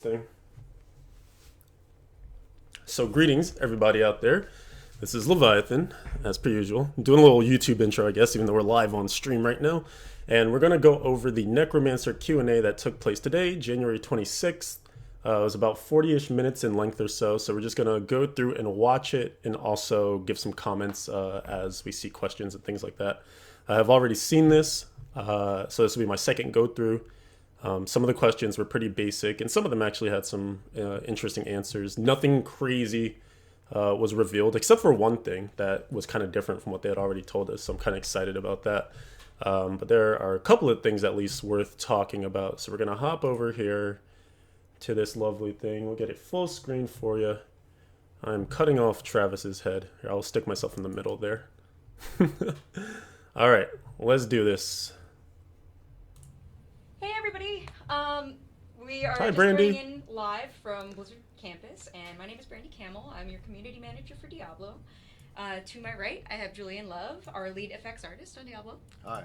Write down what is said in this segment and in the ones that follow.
Thing. So greetings everybody out there. This is Leviathan, as per usual. I'm doing a little YouTube intro, I guess, even though we're live on stream right now. And we're going to go over the Necromancer Q&A that took place today, January 26th. It was about 40-ish minutes in length or so. So we're just going to go through and watch it and also give some comments as we see questions and things like that. I have already seen this, so this will be my second go through. Some of the questions were pretty basic, and some of them actually had some interesting answers. Nothing crazy was revealed, except for one thing that was kind of different from what they had already told us, so I'm kind of excited about that. But there are a couple of things at least worth talking about. So we're going to hop over here to this lovely thing. We'll get it full screen for you. I'm cutting off Travis's head. Here, I'll stick myself in the middle there. All right, let's do this. Hey everybody! We are Hi, just Brandy. joining in live from Blizzard Campus, and my name is Brandy Camel. I'm your community manager for Diablo. To my right, I have Julian Love, our lead effects artist on Diablo. Hi.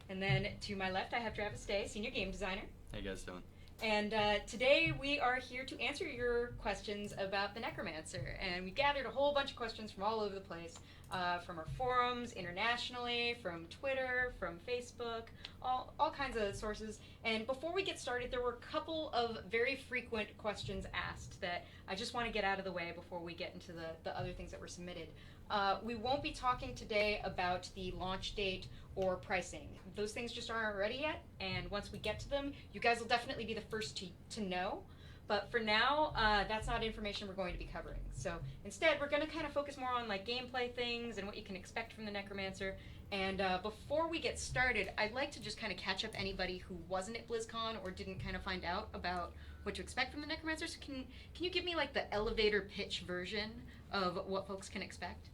And then to my left, I have Travis Day, senior game designer. How you guys doing? And today we are here to answer your questions about the Necromancer. And we gathered a whole bunch of questions from all over the place, from our forums, internationally, from Twitter, from Facebook, all kinds of sources. And before we get started, there were a couple of very frequent questions asked that I just want to get out of the way before we get into the other things that were submitted. We won't be talking today about the launch date or pricing. Those things just aren't ready yet, and once we get to them, you guys will definitely be the first to know. But for now, that's not information we're going to be covering. So instead, we're going to kind of focus more on like gameplay things and what you can expect from the Necromancer. And before we get started, I'd like to just kind of catch up anybody who wasn't at BlizzCon or didn't kind of find out about what to expect from the Necromancer. So can you give me like the elevator pitch version of what folks can expect?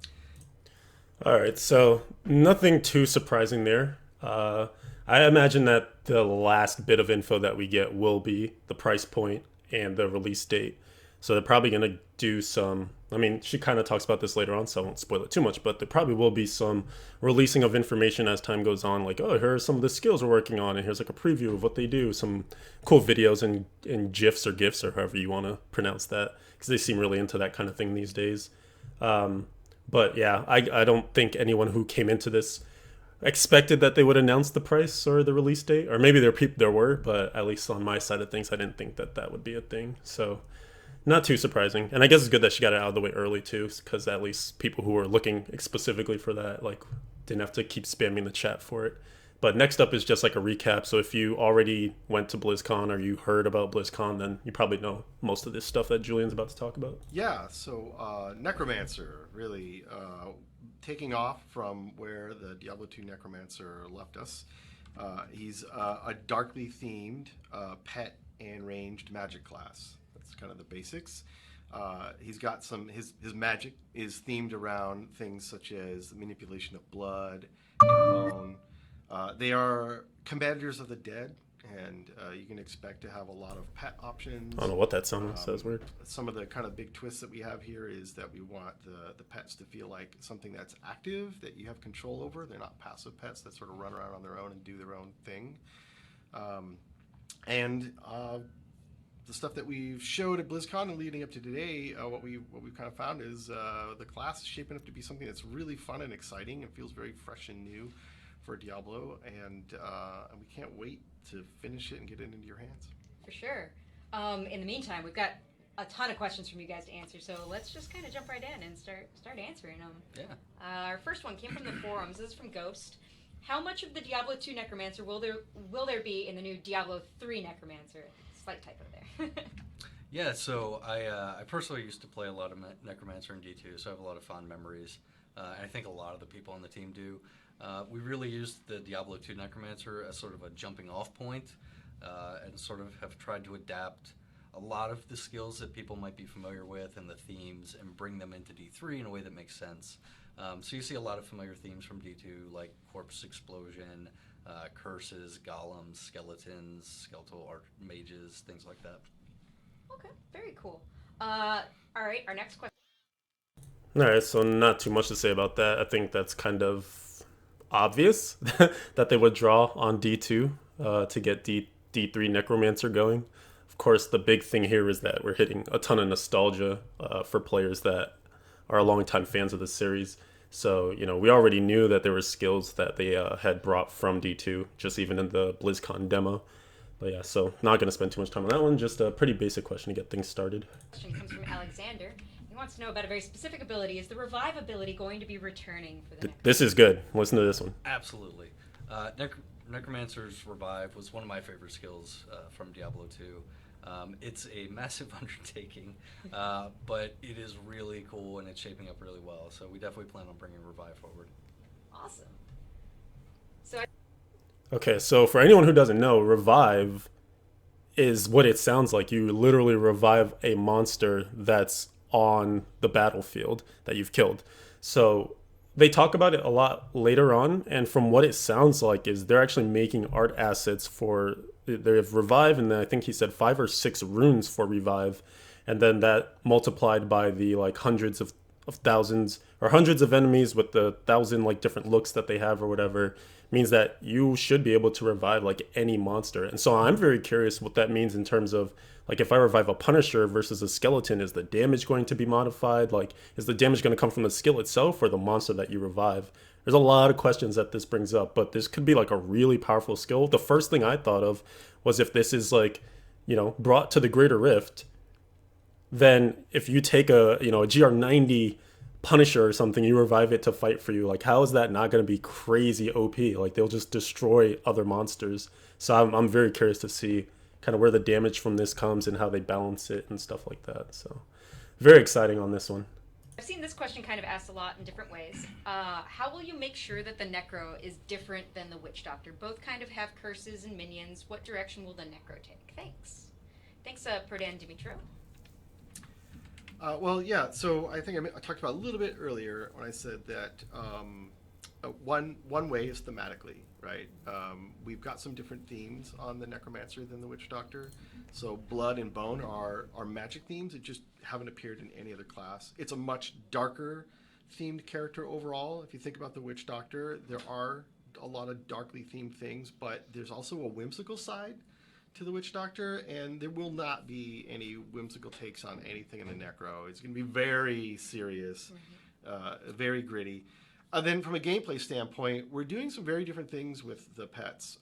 All right, so nothing too surprising there. I imagine that the last bit of info that we get will be the price point and the release date. So they're probably going to do some, I mean, she kind of talks about this later on, so I won't spoil it too much, but there probably will be some releasing of information as time goes on, like, oh, here are some of the skills we're working on, and here's like a preview of what they do, some cool videos and GIFs or GIFs or however you want to pronounce that, because they seem really into that kind of thing these days. But yeah, I don't think anyone who came into this expected that they would announce the price or the release date, or maybe there were, but at least on my side of things, I didn't think that would be a thing. So not too surprising. And I guess it's good that she got it out of the way early too, because at least people who were looking specifically for that like didn't have to keep spamming the chat for it. But next up is just like a recap. So if you already went to BlizzCon or you heard about BlizzCon, then you probably know most of this stuff that Julian's about to talk about. Yeah, so Necromancer, really taking off from where the Diablo 2 Necromancer left us. He's a darkly themed pet and ranged magic class. That's kind of the basics. He's got his magic is themed around things such as the manipulation of blood and bone. They are commanders of the dead, and you can expect to have a lot of pet options. I don't know what that says weird. Some of the kind of big twists that we have here is that we want the pets to feel like something that's active, that you have control over. They're not passive pets that sort of run around on their own and do their own thing. The stuff that we've showed at BlizzCon and leading up to today, what we've kind of found is the class is shaping up to be something that's really fun and exciting and feels very fresh and new for Diablo, and we can't wait to finish it and get it into your hands. For sure. In the meantime, we've got a ton of questions from you guys to answer, so let's just kind of jump right in and start answering them. Yeah. Our first one came from the forums. This is from Ghost. How much of the Diablo 2 Necromancer will there be in the new Diablo 3 Necromancer? Slight typo there. Yeah, so I personally used to play a lot of Necromancer in D2, so I have a lot of fond memories. And I think a lot of the people on the team do. We really used the Diablo 2 Necromancer as sort of a jumping off point, and sort of have tried to adapt a lot of the skills that people might be familiar with and the themes and bring them into D3 in a way that makes sense. So you see a lot of familiar themes from D2, like corpse explosion, curses, golems, skeletons, skeletal mages, things like that. Okay, very cool. All right, our next question. All right, so not too much to say about that. I think that's kind of obvious that they would draw on D2 to get D3 Necromancer going. Of of course, the big thing here is that we're hitting a ton of nostalgia for players that are longtime fans of the series. So, we already knew that there were skills that they had brought from D2, just even in the BlizzCon demo. But yeah, so not going to spend too much time on that one. Just a pretty basic question to get things started. Question comes from Alexander. He wants to know about a very specific ability. Is the revive ability going to be returning for the next? This is good. Listen to this one. Absolutely. Necromancer's Revive was one of my favorite skills from Diablo 2. It's a massive undertaking, but it is really cool and it's shaping up really well. So we definitely plan on bringing Revive forward. Awesome. Okay, so for anyone who doesn't know, revive is what it sounds like. You literally revive a monster that's on the battlefield that you've killed. So they talk about it a lot later on, and from what it sounds like is they're actually making art assets for, they have revive, and then I think he said 5 or 6 runes for revive, and then that multiplied by the like hundreds of thousands or hundreds of enemies with the 1,000 like different looks that they have or whatever, means that you should be able to revive like any monster. And so I'm very curious what that means in terms of like if I revive a Punisher versus a skeleton, is the damage going to be modified? Like, is the damage going to come from the skill itself or the monster that you revive? There's a lot of questions that this brings up, but this could be like a really powerful skill. The first thing I thought of was if this is like, brought to the Greater Rift, then if you take a GR90 Punisher or something, you revive it to fight for you, like how is that not going to be crazy OP? Like they'll just destroy other monsters. So I'm very curious to see kind of where the damage from this comes and how they balance it and stuff like that. So very exciting on this one. I've seen this question kind of asked a lot in different ways. How will you make sure that the Necro is different than the Witch Doctor? Both kind of have curses and minions. What direction will the Necro take? Thanks, Prodan Dimitro. Well, yeah. So I think I talked about a little bit earlier when I said that one way is thematically, right? We've got some different themes on the Necromancer than the Witch Doctor. So blood and bone are magic themes that just haven't appeared in any other class. It's a much darker themed character overall. If you think about the Witch Doctor, there are a lot of darkly themed things, but there's also a whimsical side to the Witch Doctor, and there will not be any whimsical takes on anything in the Necro. It's going to be very serious, very gritty. Then from a gameplay standpoint, we're doing some very different things with the pets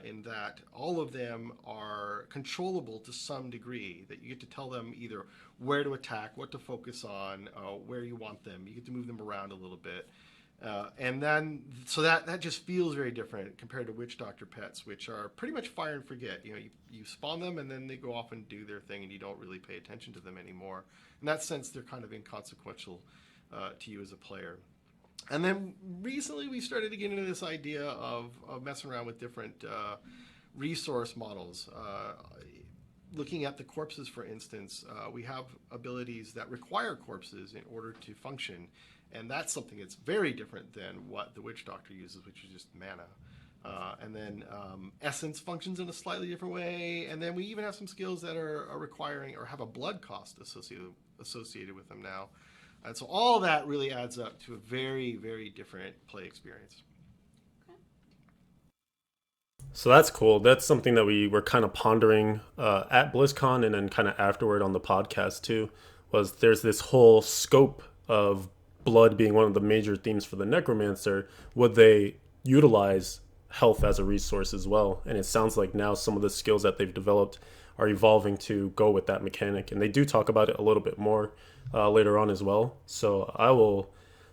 in that all of them are controllable to some degree, that you get to tell them either where to attack, what to focus on, where you want them. You get to move them around a little bit. And then, so that just feels very different compared to Witch Doctor pets, which are pretty much fire and forget. You spawn them and then they go off and do their thing, and you don't really pay attention to them anymore. In that sense, they're kind of inconsequential to you as a player. And then recently we started to get into this idea of messing around with different resource models. Looking at the corpses, for instance, we have abilities that require corpses in order to function. And that's something that's very different than what the Witch Doctor uses, which is just mana. And then Essence functions in a slightly different way. And then we even have some skills that are requiring or have a blood cost associated with them now. And so all that really adds up to a very, very different play experience. So that's cool. That's something that we were kind of pondering at BlizzCon and then kind of afterward on the podcast too, was there's this whole scope of blood being one of the major themes for the Necromancer. Would they utilize health as a resource as well? And it sounds like now some of the skills that they've developed are evolving to go with that mechanic. And they do talk about it a little bit more later on as well. So I will,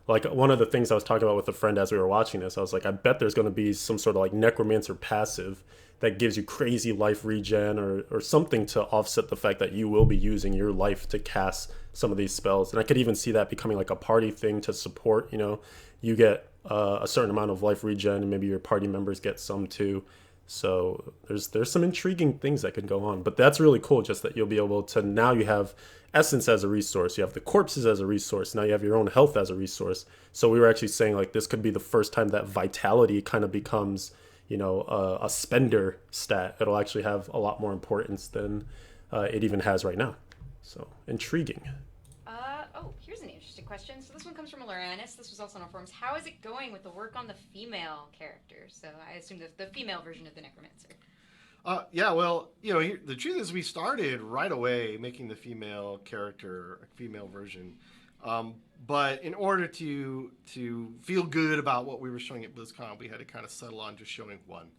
like one of the things I was talking about with a friend as we were watching this, I was like, I bet there's going to be some sort of like Necromancer passive that gives you crazy life regen or something to offset the fact that you will be using your life to cast some of these spells. And I could even see that becoming like a party thing to support, you get a certain amount of life regen and maybe your party members get some too. So there's some intriguing things that could go on, but that's really cool. Just that you'll be able to, now you have essence as a resource, you have the corpses as a resource, now you have your own health as a resource. So we were actually saying like this could be the first time that vitality kind of becomes, a spender stat. It'll actually have a lot more importance than it even has right now. So intriguing. Here's an interesting question. So this one comes from Loranis. This was also on our forums. How is it going with the work on the female character? So I assume the female version of the Necromancer. Yeah, well, the truth is we started right away making the female character, a female version. Um, but in order to feel good about what we were showing at BlizzCon, we had to kind of settle on just showing one.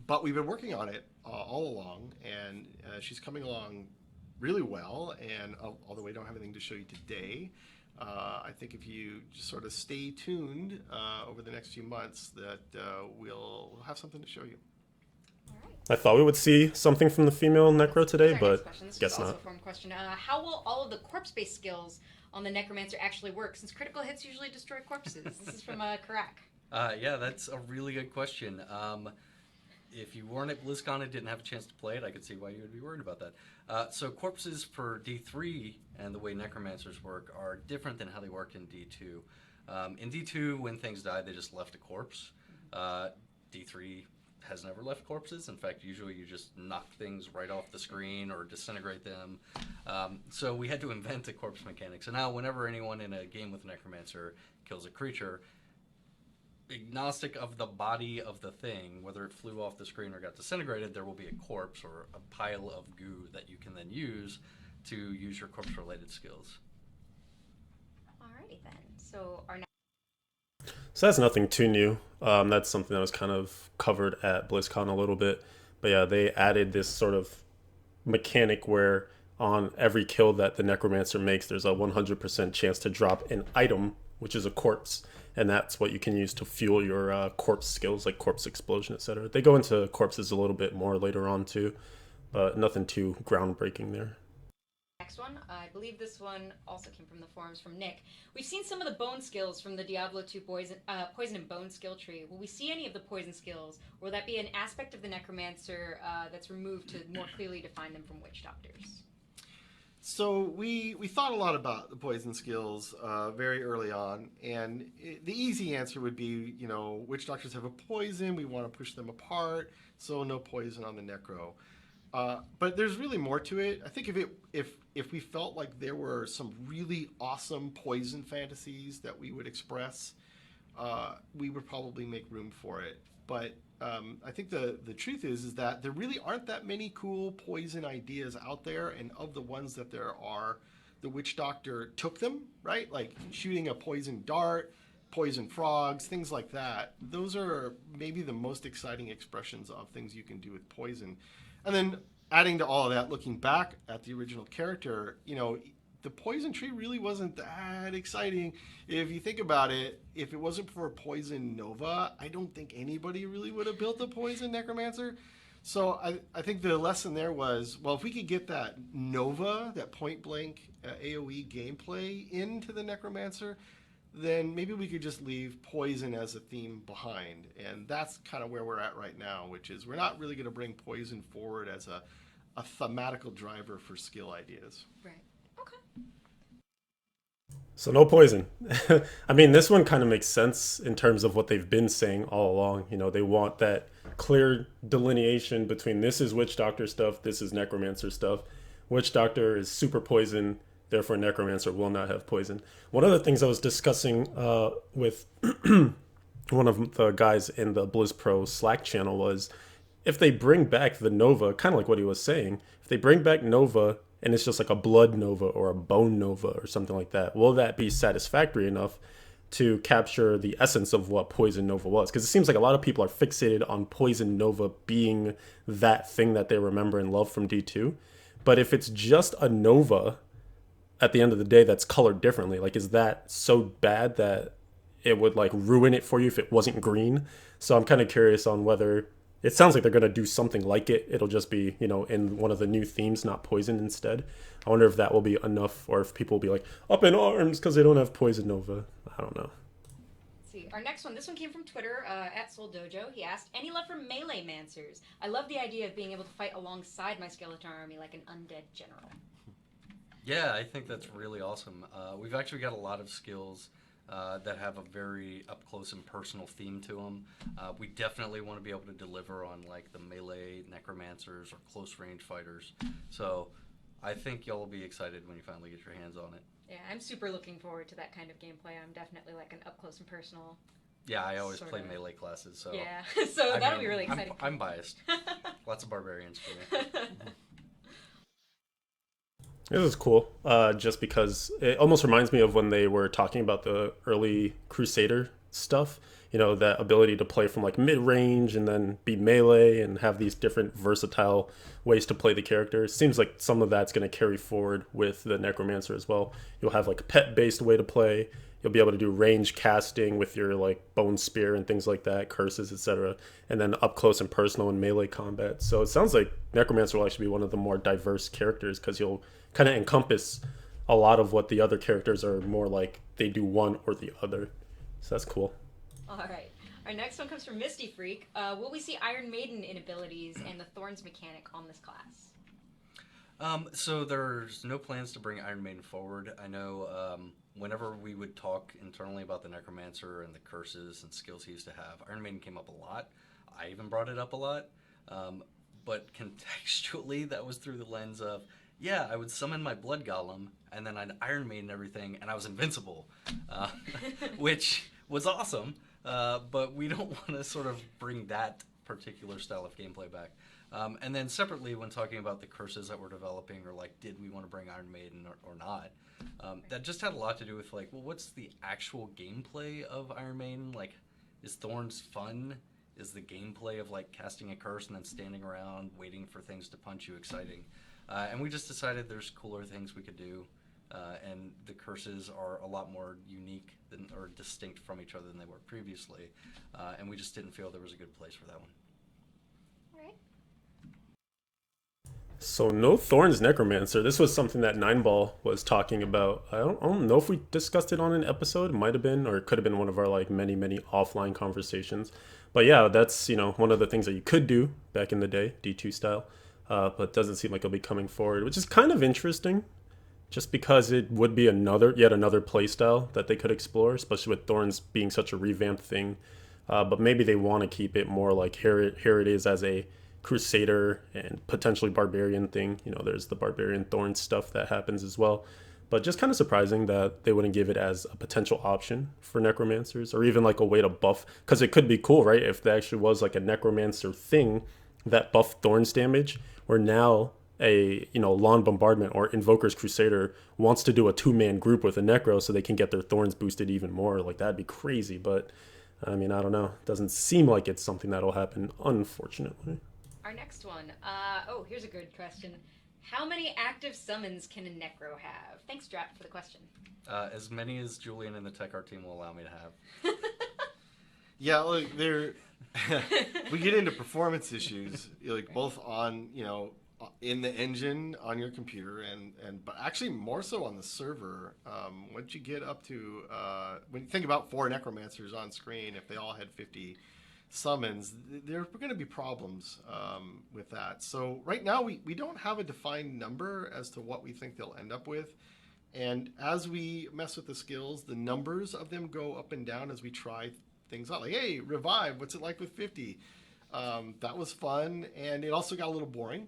But we've been working on it all along, and she's coming along really well. And although we don't have anything to show you today, I think if you just sort of stay tuned over the next few months, that we'll have something to show you. All right. I thought we would see something from the female Necro today, Here's our next but question. This was guess also not. a form question. How will all of the corpse-based skills on the Necromancer actually work, since critical hits usually destroy corpses? This is from Karak. Yeah, that's a really good question. If you weren't at BlizzCon and didn't have a chance to play it, I could see why you would be worried about that. So corpses for D3 and the way necromancers work are different than how they work in D2. In D2, when things died, they just left a corpse. D3 has never left corpses. In fact, usually you just knock things right off the screen or disintegrate them. So we had to invent a corpse mechanic. So now whenever anyone in a game with a necromancer kills a creature, agnostic of the body of the thing, whether it flew off the screen or got disintegrated, there will be a corpse or a pile of goo that you can then use to use your corpse-related skills. Alrighty then. So our next. So that's nothing too new. That's something that was kind of covered at BlizzCon a little bit. But yeah, they added this sort of mechanic where on every kill that the Necromancer makes, there's a 100% chance to drop an item, which is a corpse. And that's what you can use to fuel your corpse skills, like corpse explosion, etc. They go into corpses a little bit more later on too, but nothing too groundbreaking there. Next one, I believe this one also came from the forums from Nick. We've seen some of the bone skills from the Diablo 2 poison and bone skill tree. Will we see any of the poison skills, or will that be an aspect of the Necromancer that's removed to more clearly define them from witch doctors? So we thought a lot about the poison skills very early on, and the easy answer would be, witch doctors have a poison, we want to push them apart, so no poison on the necro. But there's really more to it. I think if we felt like there were some really awesome poison fantasies that we would express, we would probably make room for it. But I think the truth is that there really aren't that many cool poison ideas out there, and of the ones that there are, the witch doctor took them, right? Like shooting a poison dart, poison frogs, things like that. Those are maybe the most exciting expressions of things you can do with poison. And then adding to all of that, looking back at the original character, the poison tree really wasn't that exciting. If you think about it, if it wasn't for poison nova, I don't think anybody really would have built a poison necromancer. So I think the lesson there was, well, if we could get that nova, that point blank AoE gameplay into the necromancer, then maybe we could just leave poison as a theme behind. And that's kind of where we're at right now, which is we're not really going to bring poison forward as a thematical driver for skill ideas. Right. Okay. So no poison. I mean, this one kind of makes sense in terms of what they've been saying all along. They want that clear delineation between this is witch doctor stuff, this is necromancer stuff. Witch doctor is super poison, therefore necromancer will not have poison. One of the things I was discussing with one of the guys in the Blizz Pro Slack channel was if they bring back the Nova, kind of like what he was saying, if they bring back Nova and it's just like a blood Nova or a bone Nova or something like that, will that be satisfactory enough to capture the essence of what Poison Nova was? Because it seems like a lot of people are fixated on Poison Nova being that thing that they remember and love from D2. But if it's just a Nova at the end of the day that's colored differently, like is that so bad that it would like ruin it for you if it wasn't green? So I'm kind of curious on whether it sounds like they're going to do something like it. It'll just be, in one of the new themes, not poison instead. I wonder if that will be enough or if people will be like, up in arms because they don't have Poison Nova. I don't know. Let's see. Our next one, this one came from Twitter, at Soul Dojo. He asked, any love for melee mancers? I love the idea of being able to fight alongside my skeleton army like an undead general. Yeah, I think that's really awesome. We've actually got a lot of skills that have a very up close and personal theme to them. We definitely want to be able to deliver on like the melee necromancers or close range fighters. So I think y'all will be excited when you finally get your hands on it. Yeah, I'm super looking forward to that kind of gameplay. I'm definitely like an up close and personal Yeah, I always Sort play of. melee classes, so Yeah, so I that'll mean, be really exciting. I'm biased. Lots of barbarians for me. This is cool, just because it almost reminds me of when they were talking about the early Crusader stuff. You know, that ability to play from like mid range and then be melee and have these different versatile ways to play the character. It seems like some of that's going to carry forward with the Necromancer as well. You'll have like a pet based way to play. You'll be able to do range casting with your like bone spear and things like that, curses, etc., and then up close and personal and melee combat. So it sounds like Necromancer will actually be one of the more diverse characters because you'll kind of encompass a lot of what the other characters are more like they do one or the other. So that's cool. All right. Our next one comes from Misty Freak. Will we see Iron Maiden in abilities and the Thorns mechanic on this class? So there's no plans to bring Iron Maiden forward. I know whenever we would talk internally about the Necromancer and the curses and skills he used to have, Iron Maiden came up a lot. I even brought it up a lot. But contextually, that was through the lens of, yeah, I would summon my Blood Golem, and then I'd Iron Maiden everything, and I was invincible, which was awesome. But we don't want to sort of bring that particular style of gameplay back. And then separately, when talking about the curses that we're developing, or like, did we want to bring Iron Maiden or not? That just had a lot to do with like, well, what's the actual gameplay of Iron Maiden? Like, is Thorns fun? Is the gameplay of like casting a curse and then standing around waiting for things to punch you exciting? And we just decided there's cooler things we could do. And the curses are a lot more unique than or distinct from each other than they were previously. And we just didn't feel there was a good place for that one. All right. So no Thorns Necromancer. This was something that Nineball was talking about. I don't know if we discussed it on an episode. It might have been, or it could have been one of our like many offline conversations. But yeah, that's one of the things that you could do back in the day, D2 style. But doesn't seem like it'll be coming forward, which is kind of interesting, just because it would be yet another playstyle that they could explore, especially with Thorns being such a revamped thing. But maybe they want to keep it more like here it is as a Crusader and potentially Barbarian thing. There's the Barbarian Thorn stuff that happens as well. But just kind of surprising that they wouldn't give it as a potential option for Necromancers, or even like a way to buff, because it could be cool, right? If there actually was like a Necromancer thing that buffed Thorns damage, where now a Lawn Bombardment or Invoker's Crusader wants to do a 2-man group with a Necro so they can get their Thorns boosted even more. Like, that'd be crazy, but I mean, I don't know. Doesn't seem like it's something that'll happen, unfortunately. Our next one. Here's a good question. How many active summons can a Necro have? Thanks, Drat, for the question. As many as Julian and the tech art team will allow me to have. Yeah, look, we get into performance issues, like both on, in the engine on your computer but actually more so on the server. Once you get up to, when you think about 4 Necromancers on screen, if they all had 50 summons, there are going to be problems with that. So right now we don't have a defined number as to what we think they'll end up with. And as we mess with the skills, the numbers of them go up and down as we try things out. Like, hey, revive, what's it like with 50? That was fun, and it also got a little boring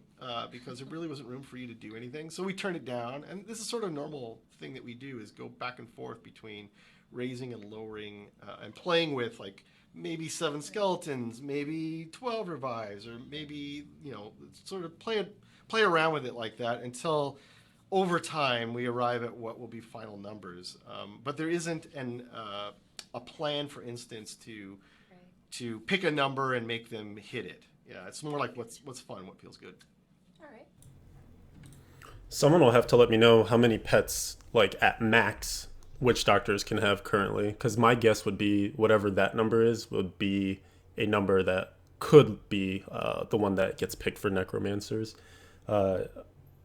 because there really wasn't room for you to do anything. So we turned it down, and this is sort of a normal thing that we do, is go back and forth between raising and lowering and playing with, like, maybe 7 skeletons, maybe 12 revives, or maybe, sort of play around with it like that until over time we arrive at what will be final numbers. But there isn't a plan, for instance, to pick a number and make them hit it. Yeah, it's more like what's fun, what feels good. All right. Someone will have to let me know how many pets, like at max, witch doctors can have currently, because my guess would be whatever that number is would be a number that could be the one that gets picked for necromancers.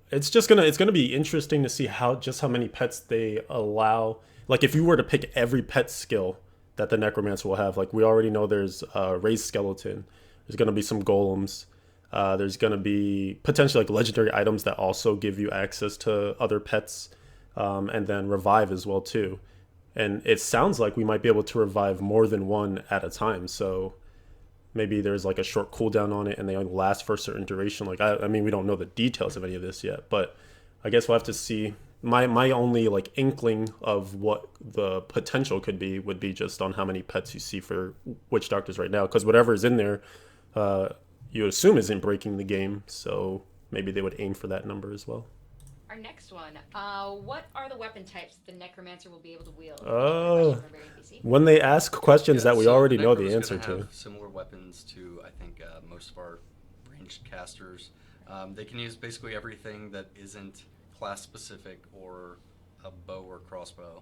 It's gonna be interesting to see how many pets they allow. Like, if you were to pick every pet skill that the necromancer will have, like, we already know there's raised skeleton, there's gonna be some golems, there's gonna be potentially like legendary items that also give you access to other pets, and then revive as well too. And it sounds like we might be able to revive more than one at a time. So maybe there's like a short cooldown on it and they only last for a certain duration. Like, I mean, we don't know the details of any of this yet, but I guess we'll have to see My only like inkling of what the potential could be would be just on how many pets you see for witch doctors right now, because whatever is in there, uh, you assume isn't breaking the game. So maybe they would aim for that number as well. Our next one. What are the weapon types the Necromancer will be able to wield? Another question Uh, from our NPC. when they ask questions Yeah, that we so already the know Necro the is answer going to to. have similar weapons to, I think, most of our ranged casters. They can use basically everything that isn't class specific or a bow or crossbow.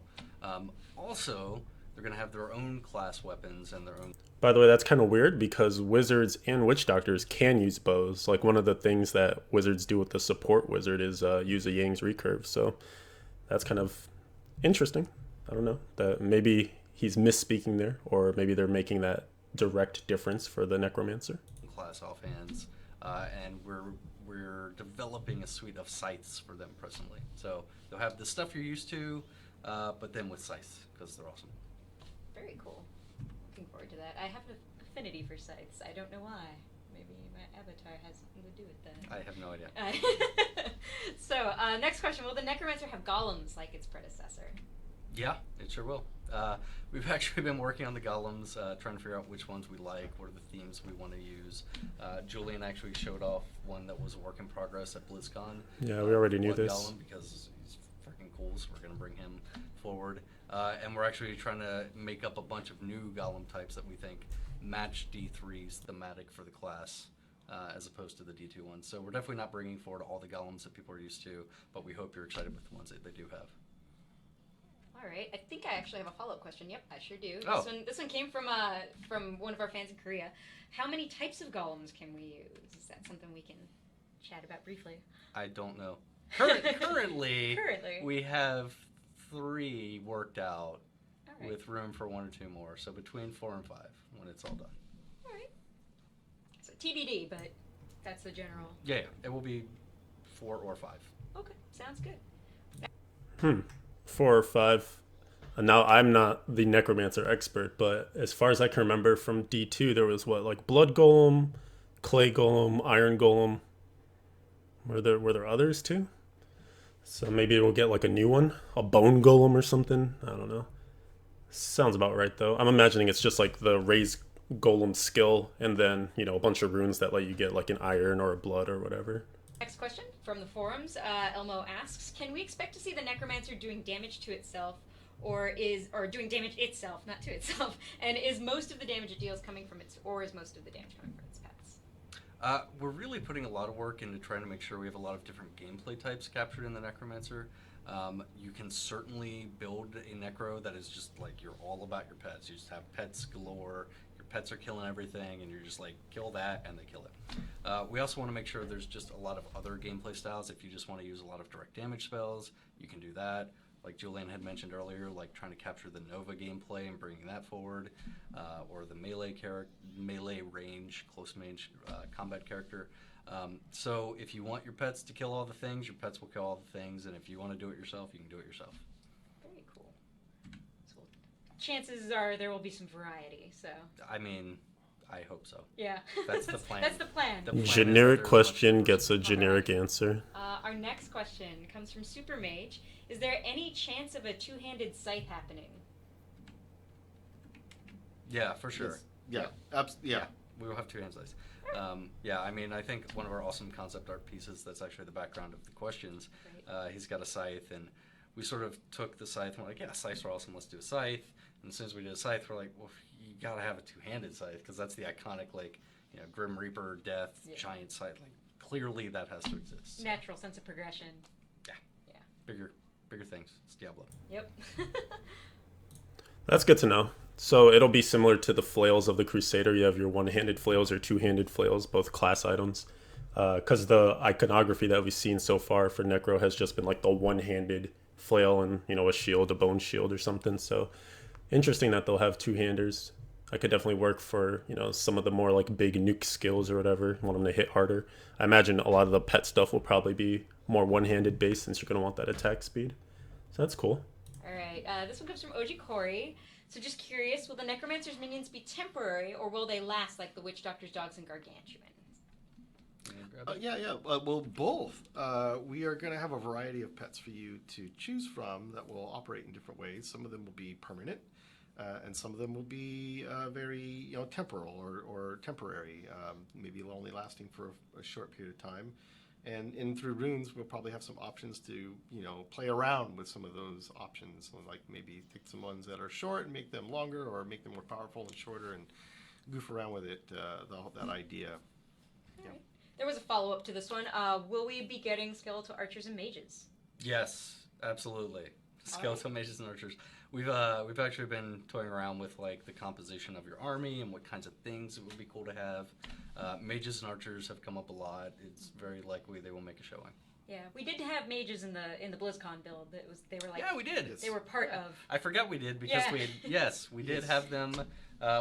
Also, they're going to have their own class weapons and their own. By the way, that's kind of weird because wizards and witch doctors can use bows. Like one of the things that wizards do with the support wizard is use a Yang's recurve. So that's kind of interesting. I don't know. That maybe he's misspeaking there, or maybe they're making that direct difference for the necromancer. Class offhands, and we're developing a suite of scythes for them presently. So they'll have the stuff you're used to, but then with scythes because they're awesome. Very cool. Looking forward to that. I have an affinity for scythes. I don't know why. Maybe my avatar has something to do with that. I have no idea. So, next question. Will the Necromancer have golems like its predecessor? Yeah, it sure will. We've actually been working on the golems, trying to figure out which ones we like, what are the themes we want to use. Julian actually showed off one that was a work in progress at BlizzCon. Yeah, we already knew Blood this. Golem, because he's freaking cool, so we're going to bring him forward. And we're actually trying to make up a bunch of new golem types that we think match D3's thematic for the class. As opposed to the D2 ones. So we're definitely not bringing forward all the golems that people are used to, but we hope you're excited with the ones that they do have. All right. I think I actually have a follow-up question. Yep, I sure do. Oh. This one came from one of our fans in Korea. How many types of golems can we use? Is that something we can chat about briefly? I don't know. Currently, Currently. we have 3 worked out All right. with room for 1 or 2 more. So between 4 and 5 when it's all done. All right. So TBD, but that's the general. Yeah, it will be 4 or 5. Okay, sounds good. 4 or 5. Now I'm not the necromancer expert, but as far as I can remember from D2, there was what, like blood golem, clay golem, iron golem. Were there others too? So maybe we'll get like a new one, a bone golem or something. I don't know. Sounds about right though. I'm imagining it's just like the raised golem skill, and then a bunch of runes that let you get like an iron or a blood or whatever. Next question from the forums. Elmo asks, can we expect to see the Necromancer doing damage to itself, or doing damage itself, not to itself? And is most of the damage it deals coming from its damage coming from its pets? We're really putting a lot of work into trying to make sure we have a lot of different gameplay types captured in the Necromancer. You can certainly build a Necro that is just like you're all about your pets. You just have pets galore. Your pets are killing everything, and you're just like, kill that, and they kill it. We also want to make sure there's just a lot of other gameplay styles. If you just want to use a lot of direct damage spells, you can do that. Like Julian had mentioned earlier, like trying to capture the Nova gameplay and bringing that forward, or the melee range, close range combat character. So if you want your pets to kill all the things, your pets will kill all the things, and if you want to do it yourself, you can do it yourself. Very cool. So chances are there will be some variety. So. I mean, I hope so. Yeah. That's the plan. That's the plan. The plan is Generic that there's question much gets a diversity. generic answer. Our next question comes from Super Mage. Is there any chance of a two-handed scythe happening? Yeah, for sure. Yes. Yeah. We will have 2 hand slices. Yeah, I mean, I think one of our awesome concept art pieces that's actually the background of the questions, he's got a scythe, and we sort of took the scythe and we're like, yeah, scythes are awesome, let's do a scythe. And as soon as we did a scythe, we're like, well, you gotta have a 2-handed scythe, because that's the iconic, like, Grim Reaper, death, giant scythe. Like, clearly that has to exist. Natural sense of progression. Bigger things. It's Diablo. Yep. That's good to know. So it'll be similar to the flails of the Crusader. You have your one-handed flails or two-handed flails, both class items. Because the iconography that we've seen so far for Necro has just been like the one-handed flail and, a shield, a bone shield or something. So interesting that they'll have two-handers. I could definitely work for, some of the more like big nuke skills or whatever. Want them to hit harder. I imagine a lot of the pet stuff will probably be more one-handed based, since you're going to want that attack speed. So that's cool. All right. This one comes from OG Corey. So just curious, will the Necromancer's minions be temporary, or will they last like the Witch Doctor's dogs and Gargantuan? Grab it? Yeah. Well, both. We are going to have a variety of pets for you to choose from that will operate in different ways. Some of them will be permanent, and some of them will be very, temporal or temporary, maybe only lasting for a short period of time. And in through runes, we'll probably have some options to, play around with some of those options, like maybe take some ones that are short and make them longer, or make them more powerful and shorter, and goof around with it. That idea. All right. There was a follow-up to this one. Will we be getting skeletal archers and mages? Yes, absolutely. Skeletal mages and archers. We've actually been toying around with like the composition of your army and what kinds of things it would be cool to have. Mages and archers have come up a lot. It's very likely they will make a showing. Yeah, we did have mages in the BlizzCon build. They were like, Yeah, we did. They were part of. I forgot we did because Yeah. we did have them.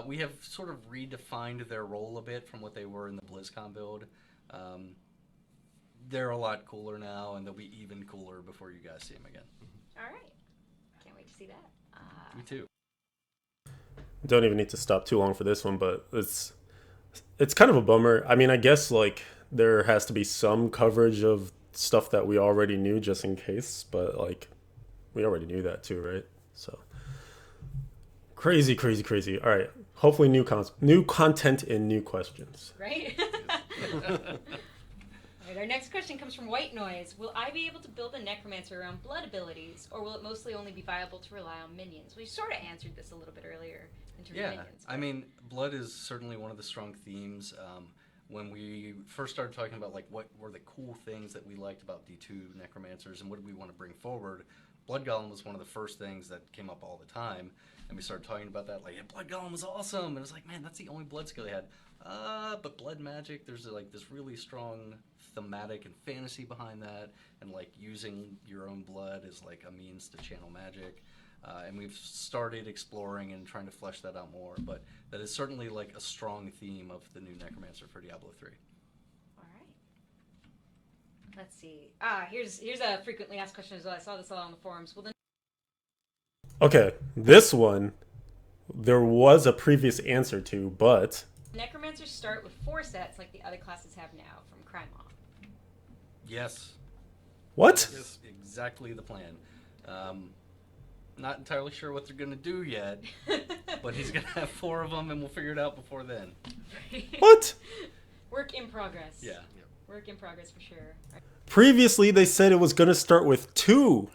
We have sort of redefined their role a bit from what they were in the BlizzCon build. They're a lot cooler now, and they'll be even cooler before you guys see them again. All right, can't wait to see that. Me too. Don't even need to stop too long for this one, but it's kind of a bummer. I mean, I guess like there has to be some coverage of stuff that we already knew just in case, but like we already knew that too, right? So crazy. All right, hopefully new content and new questions. Right. All right, our next question comes from White Noise. Will I be able to build a necromancer around blood abilities, or will it mostly only be viable to rely on minions? We sort of answered this a little bit earlier in terms of minions. I mean, blood is certainly one of the strong themes. When we first started talking about like what were the cool things that we liked about D2 necromancers and what did we want to bring forward, Blood Golem was one of the first things that came up all the time, and we started talking about that. Like, yeah, Blood Golem was awesome, and it was like, man, that's the only blood skill he had. But blood magic, there's like this really strong thematic and fantasy behind that, and like using your own blood as like a means to channel magic. And we've started exploring and trying to flesh that out more, but that is certainly like a strong theme of the new Necromancer for Diablo 3. All right. Let's see. Here's a frequently asked question as well. I saw this all on the forums. Okay, this one there was a previous answer to, but Necromancers start with 4 sets like the other classes have now from Crymon. Yes. What? That's exactly the plan. Not entirely sure what they're going to do yet, but he's going to have 4 of them, and we'll figure it out before then. What? Work in progress. Yeah. Work in progress for sure. Previously, they said it was going to start with 2.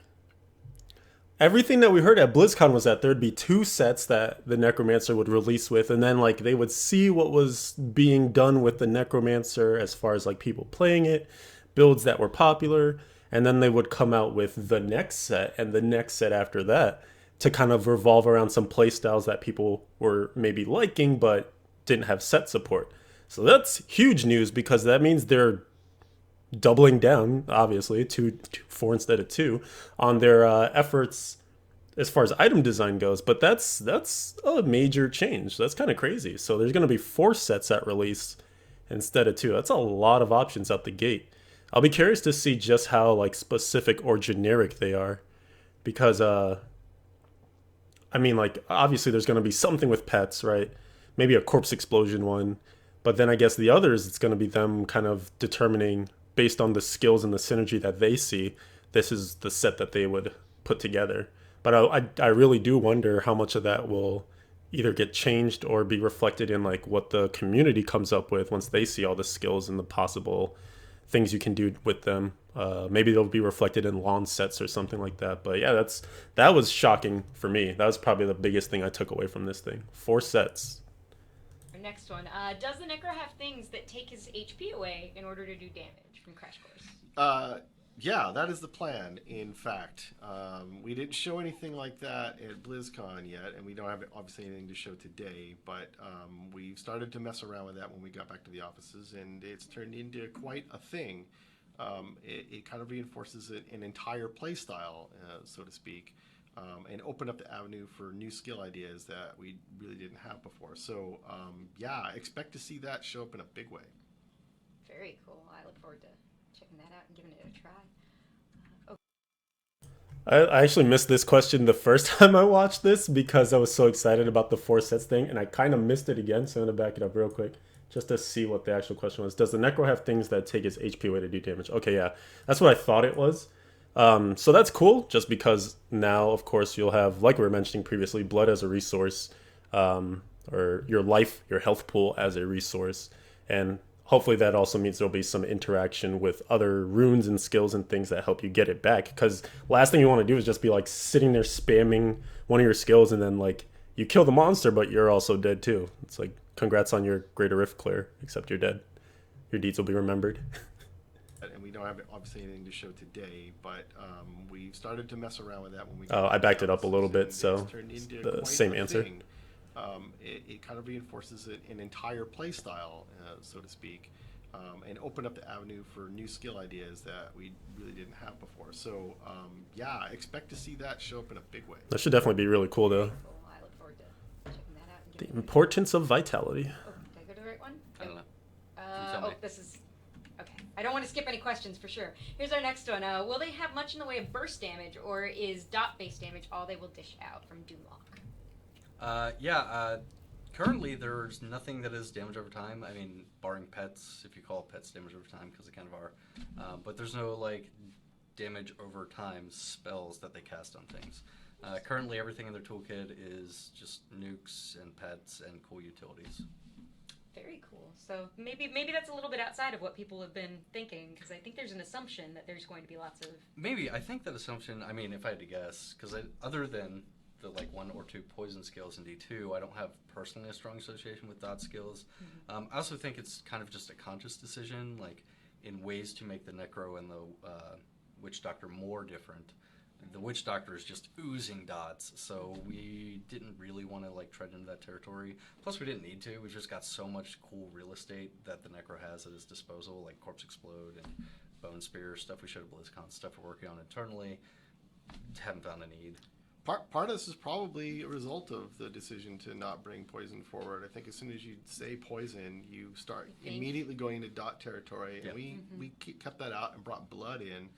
Everything that we heard at BlizzCon was that there'd be 2 sets that the Necromancer would release with, and then like they would see what was being done with the Necromancer as far as like people playing it, builds that were popular, and then they would come out with the next set and the next set after that to kind of revolve around some playstyles that people were maybe liking but didn't have set support. So that's huge news because that means they're doubling down, obviously, 4 instead of 2, on their efforts as far as item design goes. But that's a major change. That's kind of crazy. So there's going to be 4 sets at release instead of 2. That's a lot of options out the gate. I'll be curious to see just how like specific or generic they are, because I mean, like obviously there's going to be something with pets, right? Maybe a corpse explosion one, but then I guess the others, it's going to be them kind of determining based on the skills and the synergy that they see, this is the set that they would put together. But I really do wonder how much of that will either get changed or be reflected in like what the community comes up with once they see all the skills and the possible things you can do with them. Maybe they'll be reflected in lawn sets or something like that. But yeah, that was shocking for me. That was probably the biggest thing I took away from this thing. 4 sets. Our next one. Does the Necro have things that take his HP away in order to do damage from Crash Course? Yeah, that is the plan, in fact. We didn't show anything like that at BlizzCon yet, and we don't have obviously anything to show today, but we started to mess around with that when we got back to the offices, and it's turned into quite a thing. It kind of reinforces an entire play style, so to speak, and opened up the avenue for new skill ideas that we really didn't have before. So, yeah, expect to see that show up in a big way. Very cool. I look forward to checking that out and giving it a try. I actually missed this question the first time I watched this because I was so excited about the 4 sets thing, and I kind of missed it again, so I'm going to back it up real quick. just to see what the actual question was. Does the Necro have things that take its HP away to do damage? Okay, yeah, that's what I thought it was. So that's cool, just because now, of course, you'll have, like we were mentioning previously, blood as a resource, or your life, your health pool as a resource. And hopefully that also means there'll be some interaction with other runes and skills and things that help you get it back. Because last thing you want to do is just be like sitting there spamming one of your skills and then like you kill the monster, but you're also dead too. It's like, congrats on your Greater Rift clear, except you're dead. Your deeds will be remembered. And we don't have obviously anything to show today, but we started to mess around with that when we. Oh, I backed it up a little and bit, so it's turned into the quite same a answer. thing. It kind of reinforces an entire play style, so to speak, and opened up the avenue for new skill ideas that we really didn't have before. So yeah, expect to see that show up in a big way. That should definitely be really cool, though. Cool. I look forward to checking that out. And The getting importance of vitality. Oh, did I go to the right one? I don't know. Oh, tell me. this is okay. I don't want to skip any questions for sure. Here's our next one. Will they have much in the way of burst damage, or is dot-based damage all they will dish out from Doomlock? Currently, there's nothing that is damage over time. I mean, barring pets, if you call pets damage over time, because they kind of are. But there's no, like, damage over time spells that they cast on things. Currently, everything in their toolkit is just nukes and pets and cool utilities. Very cool. So maybe that's a little bit outside of what people have been thinking, because I think there's an assumption that there's going to be lots of. Maybe. I think that assumption, I mean, if I had to guess, because other than the like 1 or 2 poison skills in D2, I don't have personally a strong association with dot skills. I also think it's kind of just a conscious decision, like in ways to make the Necro and the Witch Doctor more different. The Witch Doctor is just oozing dots, so we didn't really want to like tread into that territory. Plus, we didn't need to. We've just got so much cool real estate that the Necro has at his disposal, like Corpse Explode and Bone Spear, stuff we showed at BlizzCon, stuff we're working on internally. Haven't found a need. Part of this is probably a result of the decision to not bring poison forward. I think as soon as you say poison, you start immediately going into dot territory. And we kept that out and brought blood in.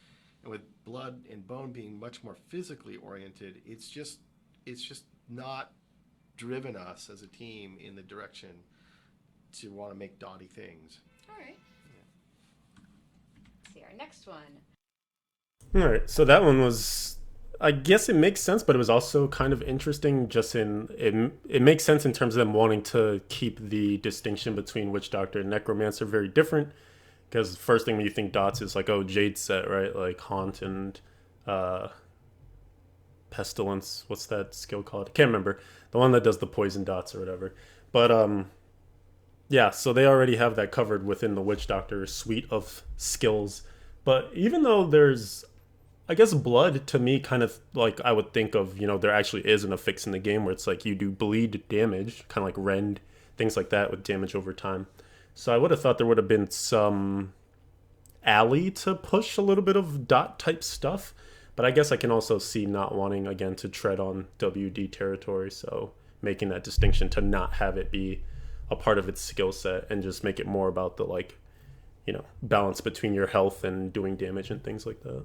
And with blood and bone being much more physically oriented, it's just not driven us as a team in the direction to want to make dotty things. All right. Let's see our next one. All right, so that one was, I guess it makes sense, but it was also kind of interesting just in, it makes sense in terms of them wanting to keep the distinction between Witch Doctor and Necromancer very different, because the first thing when you think dots is like, oh, Jade set, right? Like Haunt and Pestilence. What's that skill called? I can't remember. The one that does the poison dots or whatever. But yeah, so they already have that covered within the Witch Doctor suite of skills. But even though there's, I guess blood to me kind of like I would think of, you know, there actually is an affix in the game where it's like you do bleed damage, kind of like rend, things like that with damage over time. So I would have thought there would have been some alley to push a little bit of dot type stuff. But I guess I can also see not wanting, again, to tread on WD territory. So making that distinction to not have it be a part of its skill set and just make it more about the, like, you know, balance between your health and doing damage and things like that.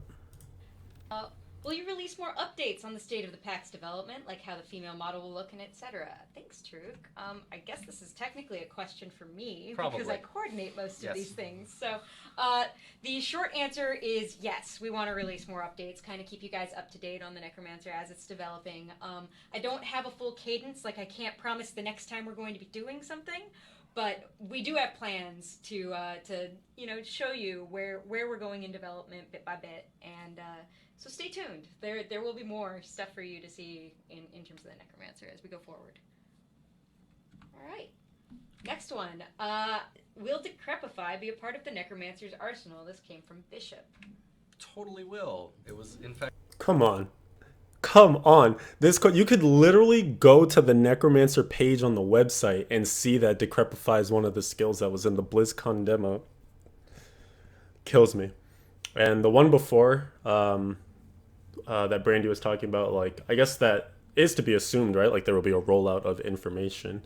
Will you release more updates on the state of the PAX development, like how the female model will look and etc.? Thanks, Truk. I guess this is technically a question for me because I coordinate most of these things. So the short answer is yes, we want to release more updates, kind of keep you guys up to date on the Necromancer as it's developing. I don't have a full cadence, like I can't promise the next time we're going to be doing something, but we do have plans to you know, show you where we're going in development bit by bit, and so stay tuned. There will be more stuff for you to see in terms of the Necromancer as we go forward. All right, next one. Will Decrepify be a part of the Necromancer's arsenal? This came from Bishop. Totally will. It was, in fact... Come on. This you could literally go to the Necromancer page on the website and see that Decrepify is one of the skills that was in the BlizzCon demo. Kills me. And the one before that Brandy was talking about, like, I guess that is to be assumed, right? Like there will be a rollout of information.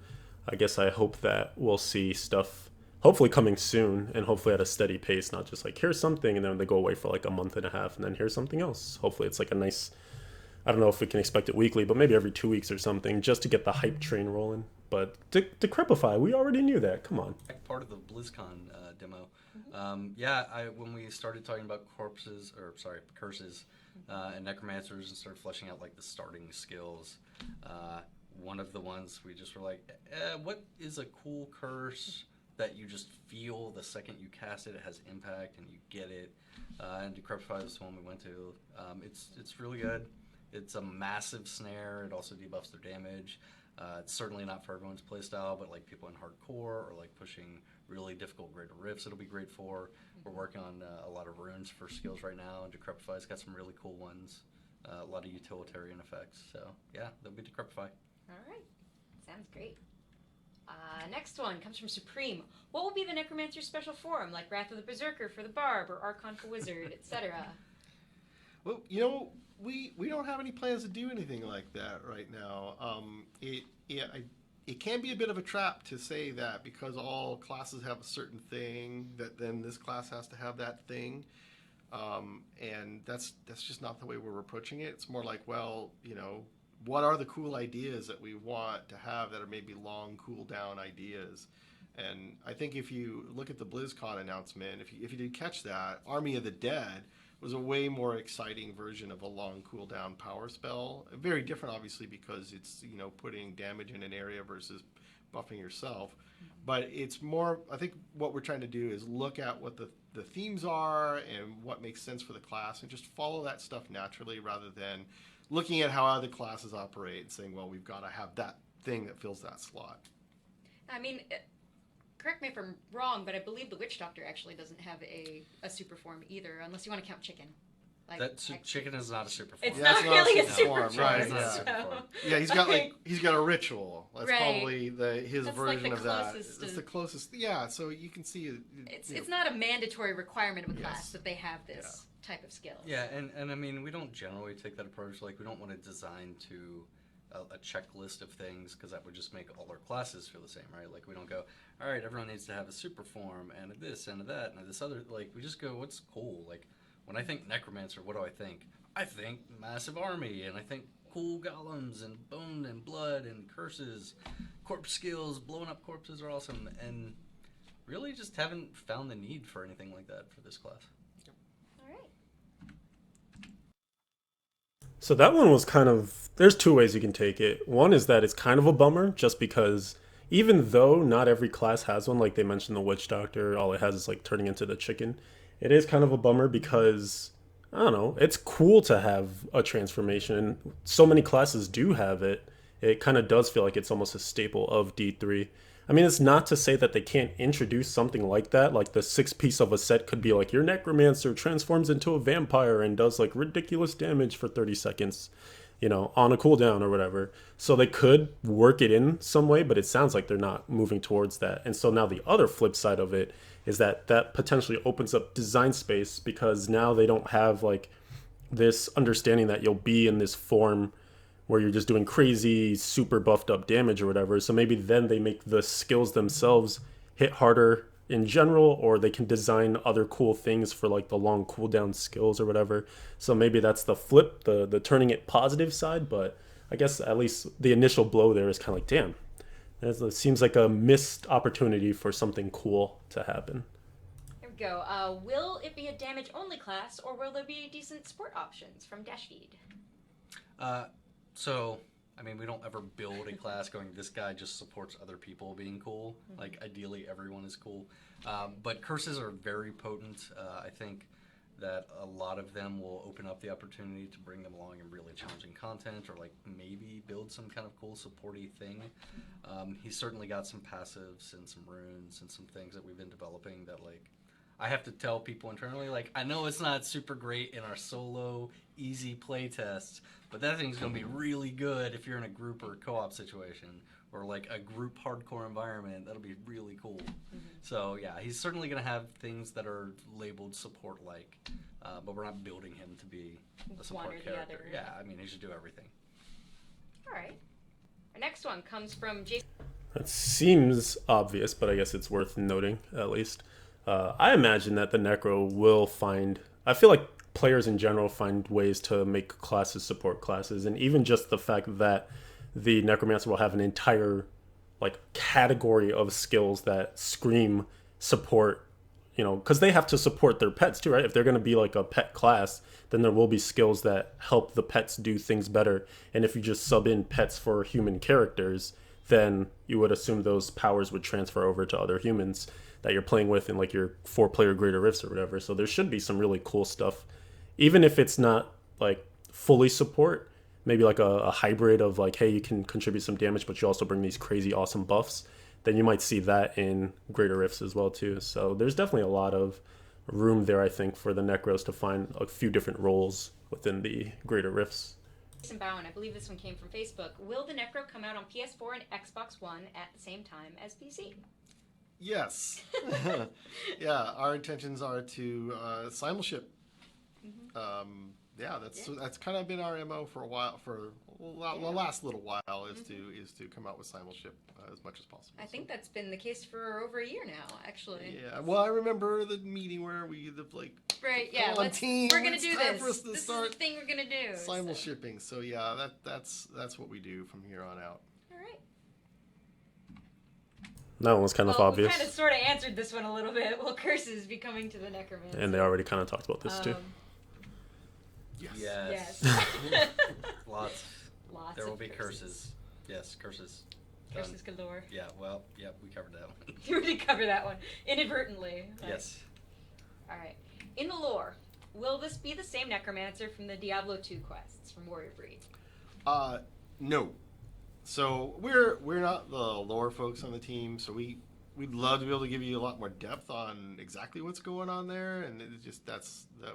I guess I hope that we'll see stuff hopefully coming soon and hopefully at a steady pace, not just like here's something and then they go away for like a month and a half and then here's something else. Hopefully it's like a nice, I don't know if we can expect it weekly, but maybe every 2 weeks or something just to get the hype train rolling. But Decrepify, we already knew that. Come on. Part of the BlizzCon demo. When we started talking about curses, and necromancers, and started fleshing out like the starting skills, one of the ones we just were like, what is a cool curse that you just feel the second you cast it, it has impact and you get it. And Decrepify is the one we went to. It's really good. It's a massive snare. It also debuffs their damage. It's certainly not for everyone's playstyle, but like people in hardcore or like pushing really difficult greater rifts, it'll be great for. We're working on a lot of runes for skills right now, and Decrepify's got some really cool ones. A lot of utilitarian effects. So yeah, that'll be Decrepify. All right. Sounds great. Next one comes from Supreme. What will be the Necromancer special form, like Wrath of the Berserker for the Barb or Archon for Wizard, etc.? Well, we don't have any plans to do anything like that right now. It can be a bit of a trap to say that because all classes have a certain thing, that then this class has to have that thing. And that's just not the way we're approaching it. It's more like, well, what are the cool ideas that we want to have that are maybe long cooldown ideas? And I think if you look at the BlizzCon announcement, if you did catch that, Army of the Dead was a way more exciting version of a long cooldown power spell. Very different, obviously, because it's putting damage in an area versus buffing yourself. But it's more, I think what we're trying to do is look at what the themes are and what makes sense for the class and just follow that stuff naturally rather than looking at how other classes operate and saying, well, we've got to have that thing that fills that slot. I mean, correct me if I'm wrong, but I believe the Witch Doctor actually doesn't have a super form either, unless you want to count Chicken. Chicken is not a super form. It's not really a super form, right? It's not a super form. Yeah, he's got a ritual. That's probably his That's version like of that. It's the closest. Yeah, so you can see it's not a mandatory requirement of a class that they have this type of skill. Yeah, and I mean, we don't generally take that approach. Like, we don't want to design to a checklist of things because that would just make all our classes feel the same, right? Like, we don't go, all right, everyone needs to have a super form and a this and a that and a this other. Like, we just go, what's cool? Like, when I think Necromancer, what do I think? I think massive army, and I think cool golems and bone and blood and curses, corpse skills, blowing up corpses are awesome, and really just haven't found the need for anything like that for this class. All right. So that one was there's two ways you can take it. One is that it's kind of a bummer just because even though not every class has one, like they mentioned the Witch Doctor, all it has is like turning into the chicken. It is kind of a bummer because, I don't know, it's cool to have a transformation. So many classes do have it. It kind of does feel like it's almost a staple of D3. I mean, it's not to say that they can't introduce something like that. Like the 6-piece of a set could be like your Necromancer transforms into a vampire and does like ridiculous damage for 30 seconds, on a cooldown or whatever. So they could work it in some way, but it sounds like they're not moving towards that. And so now the other flip side of it is that potentially opens up design space because now they don't have like this understanding that you'll be in this form where you're just doing crazy, super buffed up damage or whatever. So maybe then they make the skills themselves hit harder in general, or they can design other cool things for like the long cooldown skills or whatever. So maybe that's the flip, the turning it positive side. But I guess at least the initial blow there is kind of like, damn, it seems like a missed opportunity for something cool to happen. Here we go. Will it be a damage-only class, or will there be decent support options from Dashfeed? So, I mean, we don't ever build a class going, this guy just supports other people being cool. Mm-hmm. Like, ideally, everyone is cool. But curses are very potent. I think that a lot of them will open up the opportunity to bring them along in really challenging content or like maybe build some kind of cool supporty thing. He's certainly got some passives and some runes and some things that we've been developing that like I have to tell people internally, like, I know it's not super great in our solo easy play tests, but that thing's going to be really good if you're in a group or a co-op situation or like a group hardcore environment. That'll be really cool. Mm-hmm. So yeah, he's certainly going to have things that are labeled support-like, but we're not building him to be a support character. Other. Yeah, I mean, he should do everything. All right. Our next one comes from Jason. That seems obvious, but I guess it's worth noting at least. I imagine that the Necro will I feel like players in general find ways to make classes support classes, and even just the fact that the Necromancer will have an entire like category of skills that scream support, because they have to support their pets too, right? If they're going to be like a pet class, then there will be skills that help the pets do things better. And if you just sub in pets for human characters, then you would assume those powers would transfer over to other humans that you're playing with in like your 4-player Greater Rifts or whatever. So there should be some really cool stuff, even if it's not like fully support, maybe like a hybrid of like, hey, you can contribute some damage, but you also bring these crazy awesome buffs. Then you might see that in Greater Rifts as well too. So there's definitely a lot of room there, I think, for the Necros to find a few different roles within the Greater Rifts. Jason Bowen, I believe this one came from Facebook. Will the Necro come out on PS4 and Xbox One at the same time as PC? Yes. Yeah, our intentions are to simulship. That's kind of been our MO for a while, for the last little while, is to come out with simulship as much as possible. I think that's been the case for over a year now, actually. Yeah, well, I remember the meeting where we like, right, yeah, come on, team, we're gonna it's do time this. for us to This start is the thing we're gonna do. simul shipping. So yeah, that's what we do from here on out. All right. That one was kind of We obvious. kind of sort of answered this one a little bit. Will curses be coming to the Necromancer? And they already kind of talked about this too. Yes. Yes. Lots. Lots There will of be curses. curses. Yes, curses. Curses galore. Yeah, well, yep, we covered that one. You did cover that one inadvertently. Yes. All right. In the lore, will this be the same Necromancer from the Diablo 2 quests from Warrior Breed? No. So we're not the lore folks on the team, so we'd love to be able to give you a lot more depth on exactly what's going on there, and it's just that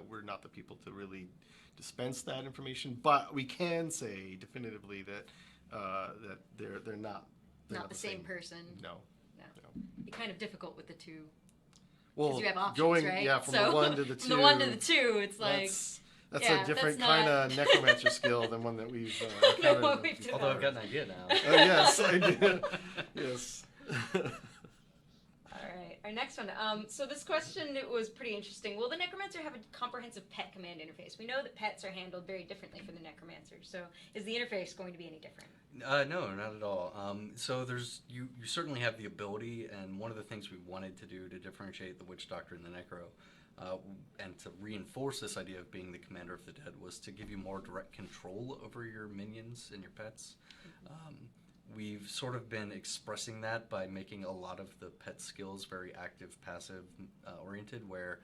we're not the people to really dispense that information. But we can say definitively that that they're not The same person. No. Be kind of difficult with the two. Well, Because you have options, going right? from the 1 to the 2. From the 1 to the 2, it's like that's yeah, a different that's kind not- of necromancer skill than one that we've Than encountered. what we've done. Although I've got an idea now. Yes, I do. Yes. All right, our next one. So this question, it was pretty interesting. Will the Necromancer have a comprehensive pet command interface? We know that pets are handled very differently for the Necromancer. So is the interface going to be any different? No, not at all. So you certainly have the ability, and one of the things we wanted to do to differentiate the Witch Doctor and the Necro, and to reinforce this idea of being the commander of the dead, was to give you more direct control over your minions and your pets. We've sort of been expressing that by making a lot of the pet skills very active, passive oriented, where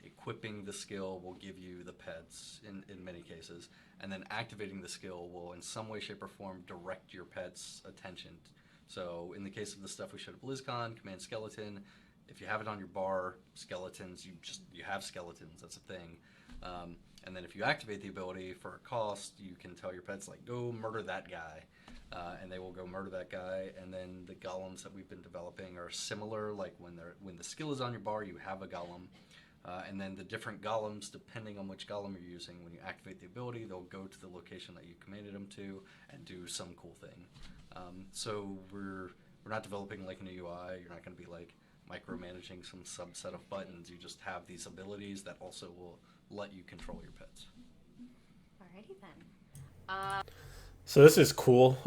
equipping the skill will give you the pets in many cases, and then activating the skill will in some way, shape, or form direct your pet's attention. So in the case of the stuff we showed at BlizzCon, Command Skeleton, if you have it on your bar, skeletons, you have skeletons, that's a thing. And then if you activate the ability for a cost, you can tell your pets, like, go murder that guy. And they will go murder that guy. And then the golems that we've been developing are similar. Like when the skill is on your bar, you have a golem. And then the different golems, depending on which golem you're using, when you activate the ability, they'll go to the location that you commanded them to and do some cool thing. So we're not developing like a new UI. You're not going to be like micromanaging some subset of buttons. You just have these abilities that also will let you control your pets. Alrighty then. So this is cool.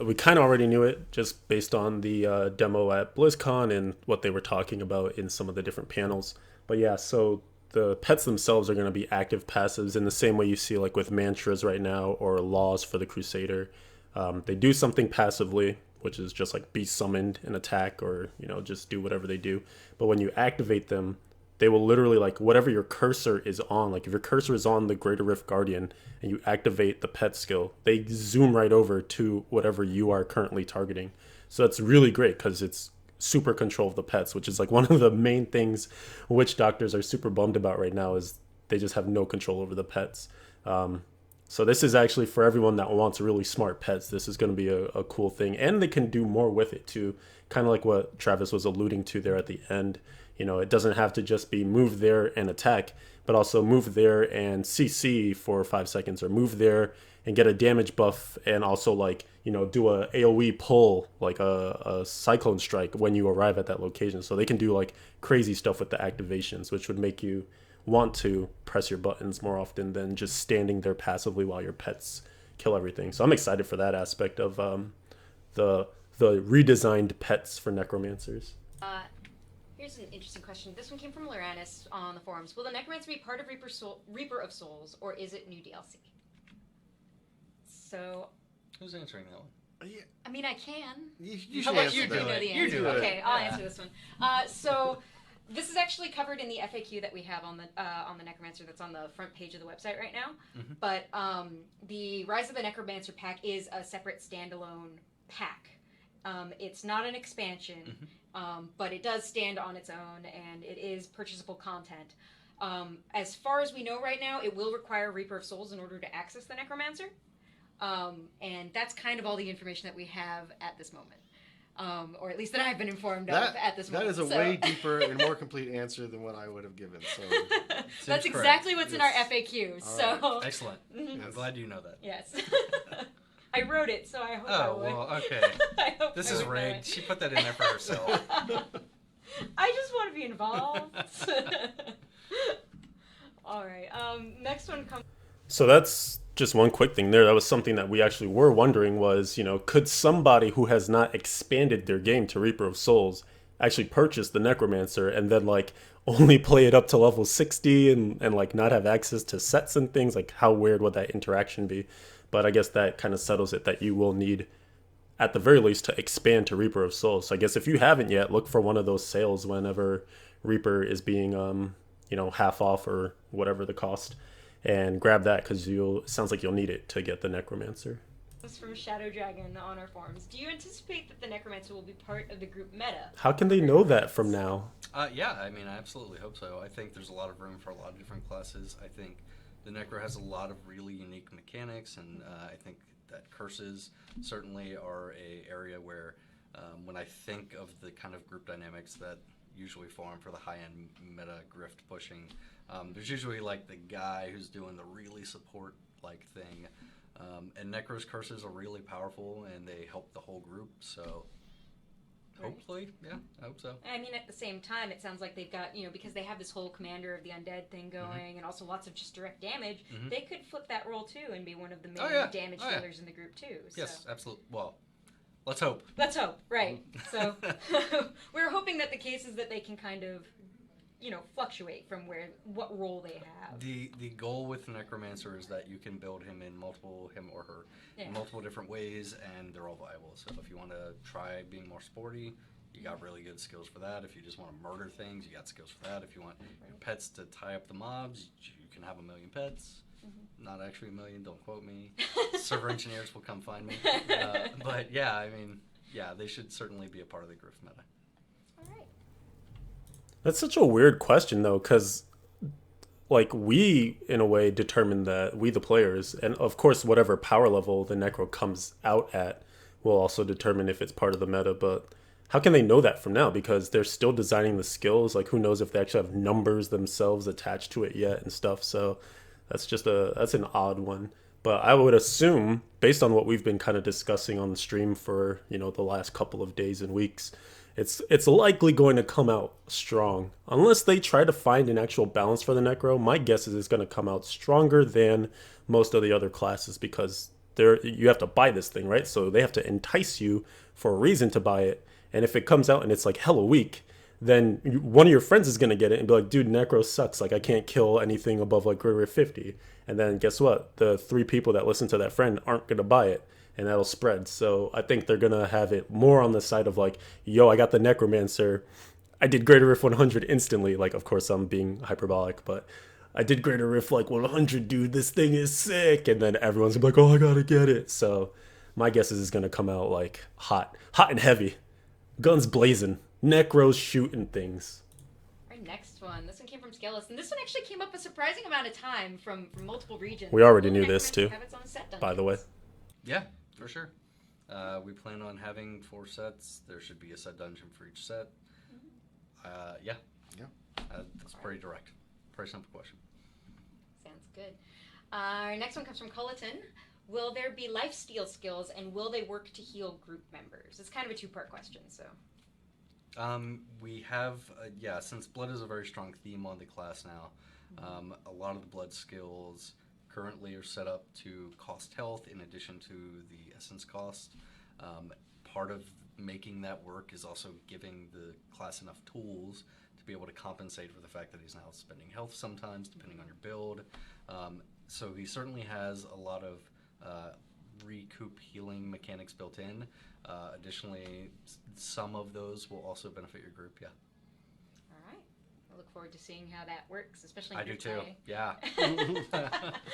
We kind of already knew it just based on the demo at BlizzCon and what they were talking about in some of the different panels. But yeah, so the pets themselves are going to be active passives in the same way you see like with mantras right now or laws for the Crusader. They do something passively, which is just like be summoned and attack, or just do whatever they do. But when you activate them, they will literally, like, whatever your cursor is on, like if your cursor is on the Greater Rift Guardian and you activate the pet skill, they zoom right over to whatever you are currently targeting. So that's really great because it's super control of the pets, which is like one of the main things witch doctors are super bummed about right now, is they just have no control over the pets. So this is actually for everyone that wants really smart pets. This is going to be a cool thing, and they can do more with it too, kind of like what Travis was alluding to there at the end. It doesn't have to just be move there and attack, but also move there and CC for 5 seconds, or move there and get a damage buff, and also do a AoE pull, like a cyclone strike when you arrive at that location. So they can do like crazy stuff with the activations, which would make you want to press your buttons more often than just standing there passively while your pets kill everything. So I'm excited for that aspect of the the redesigned pets for necromancers? Here's an interesting question. This one came from Loranis on the forums. Will the Necromancer be part of Reaper of Souls, or is it new DLC? So, Who's answering that one? Yeah, I mean, I can. you How should about answer you that. do know it? the You answer. do it. Okay, I'll Yeah. answer this one. So, this is actually covered in the FAQ that we have on the Necromancer that's on the front page of the website right now. Mhm. But the Rise of the Necromancer pack is a separate standalone pack. It's not an expansion, but it does stand on its own, and it is purchasable content. As far as we know right now, it will require Reaper of Souls in order to access the Necromancer. And that's kind of all the information that we have at this moment. Or at least that I've been informed of at this moment. That is a way deeper and more complete answer than what I would have given. So That's correct. exactly what's in our Yes. FAQ. All So Excellent. I'm Yes. glad you know that. yes, I wrote it, so I hope I Oh, would. well, okay. I hope This I is would know rigged. it. She put that in there for herself. I just want to be involved. All right. Next one comes. So that's just one quick thing there. That was something that we actually were wondering was, could somebody who has not expanded their game to Reaper of Souls actually purchase the Necromancer and then like only play it up to level 60 and like not have access to sets and things? Like how weird would that interaction be? But I guess that kind of settles it that you will need at the very least to expand to Reaper of Souls. So I guess if you haven't yet, look for one of those sales whenever Reaper is being half off or whatever the cost, and grab that because it sounds like you'll need it to get the Necromancer. This is from Shadow Dragon on our forums. Do you anticipate that the Necromancer will be part of the group meta? How can they know that from now? Yeah, I mean, I absolutely hope so. I think there's a lot of room for a lot of different classes. I think the Necro has a lot of really unique mechanics, and I think that curses certainly are a area where when I think of the kind of group dynamics that usually form for the high-end meta grift pushing, there's usually like the guy who's doing the really support-like thing. And Necro's curses are really powerful, and they help the whole group, so hopefully, yeah, I hope so. I mean, at the same time, it sounds like they've got, because they have this whole Commander of the Undead thing going and also lots of just direct damage, they could flip that role too and be one of the main damage dealers in the group too. So. Yes, absolutely. Well, let's hope. Let's hope, right. So we're hoping that the case is that they can kind of, fluctuate from what role they have. The goal with Necromancer is that you can build him or her, in multiple different ways, and they're all viable. So if you want to try being more sporty, you got really good skills for that. If you just want to murder things, you got skills for that. If you want your pets to tie up the mobs, you can have 1,000,000 pets. Not actually 1,000,000, don't quote me. Server engineers will come find me. But yeah, I mean, they should certainly be a part of the Griff meta. All right. That's such a weird question though, because like we in a way determine that, we the players, and of course whatever power level the Necro comes out at will also determine if it's part of the meta. But how can they know that from now? Because they're still designing the skills. Like who knows if they actually have numbers themselves attached to it yet and stuff. So that's an odd one. But I would assume, based on what we've been kind of discussing on the stream for the last couple of days and weeks, it's likely going to come out strong. Unless they try to find an actual balance for the Necro, my guess is it's going to come out stronger than most of the other classes, because you have to buy this thing, right? So they have to entice you for a reason to buy it. And if it comes out and it's like hella weak, then one of your friends is going to get it and be like, dude, Necro sucks. Like I can't kill anything above like greater 50. And then guess what? The 3 people that listen to that friend aren't going to buy it. And that'll spread. So I think they're going to have it more on the side of like, yo, I got the Necromancer. I did Greater Rift 100 instantly. Like, of course, I'm being hyperbolic, but I did Greater Rift like 100, dude. This thing is sick. And then everyone's going to be like, oh, I got to get it. So my guess is it's going to come out like hot and heavy. Guns blazing. Necros shooting things. Our next one. This one came from Skelos, and this one actually came up a surprising amount of time from multiple regions. We already Will knew this, Necromancer too, have its own set by the way. dungeons? Yeah, for sure. We plan on having 4 sets. There should be a set dungeon for each set. Yeah. That's pretty direct. Pretty simple question. Sounds good. Our next one comes from Culleton. Will there be lifesteal skills, and will they work to heal group members? It's kind of a 2-part question, so. We have, since blood is a very strong theme on the class now, a lot of the blood skills currently are set up to cost health in addition to the essence cost. Part of making that work is also giving the class enough tools to be able to compensate for the fact that he's now spending health sometimes, depending on your build. So he certainly has a lot of recoup healing mechanics built in. Additionally, some of those will also benefit your group, yeah. All right. I look forward to seeing how that works, especially in I do group too, play. yeah.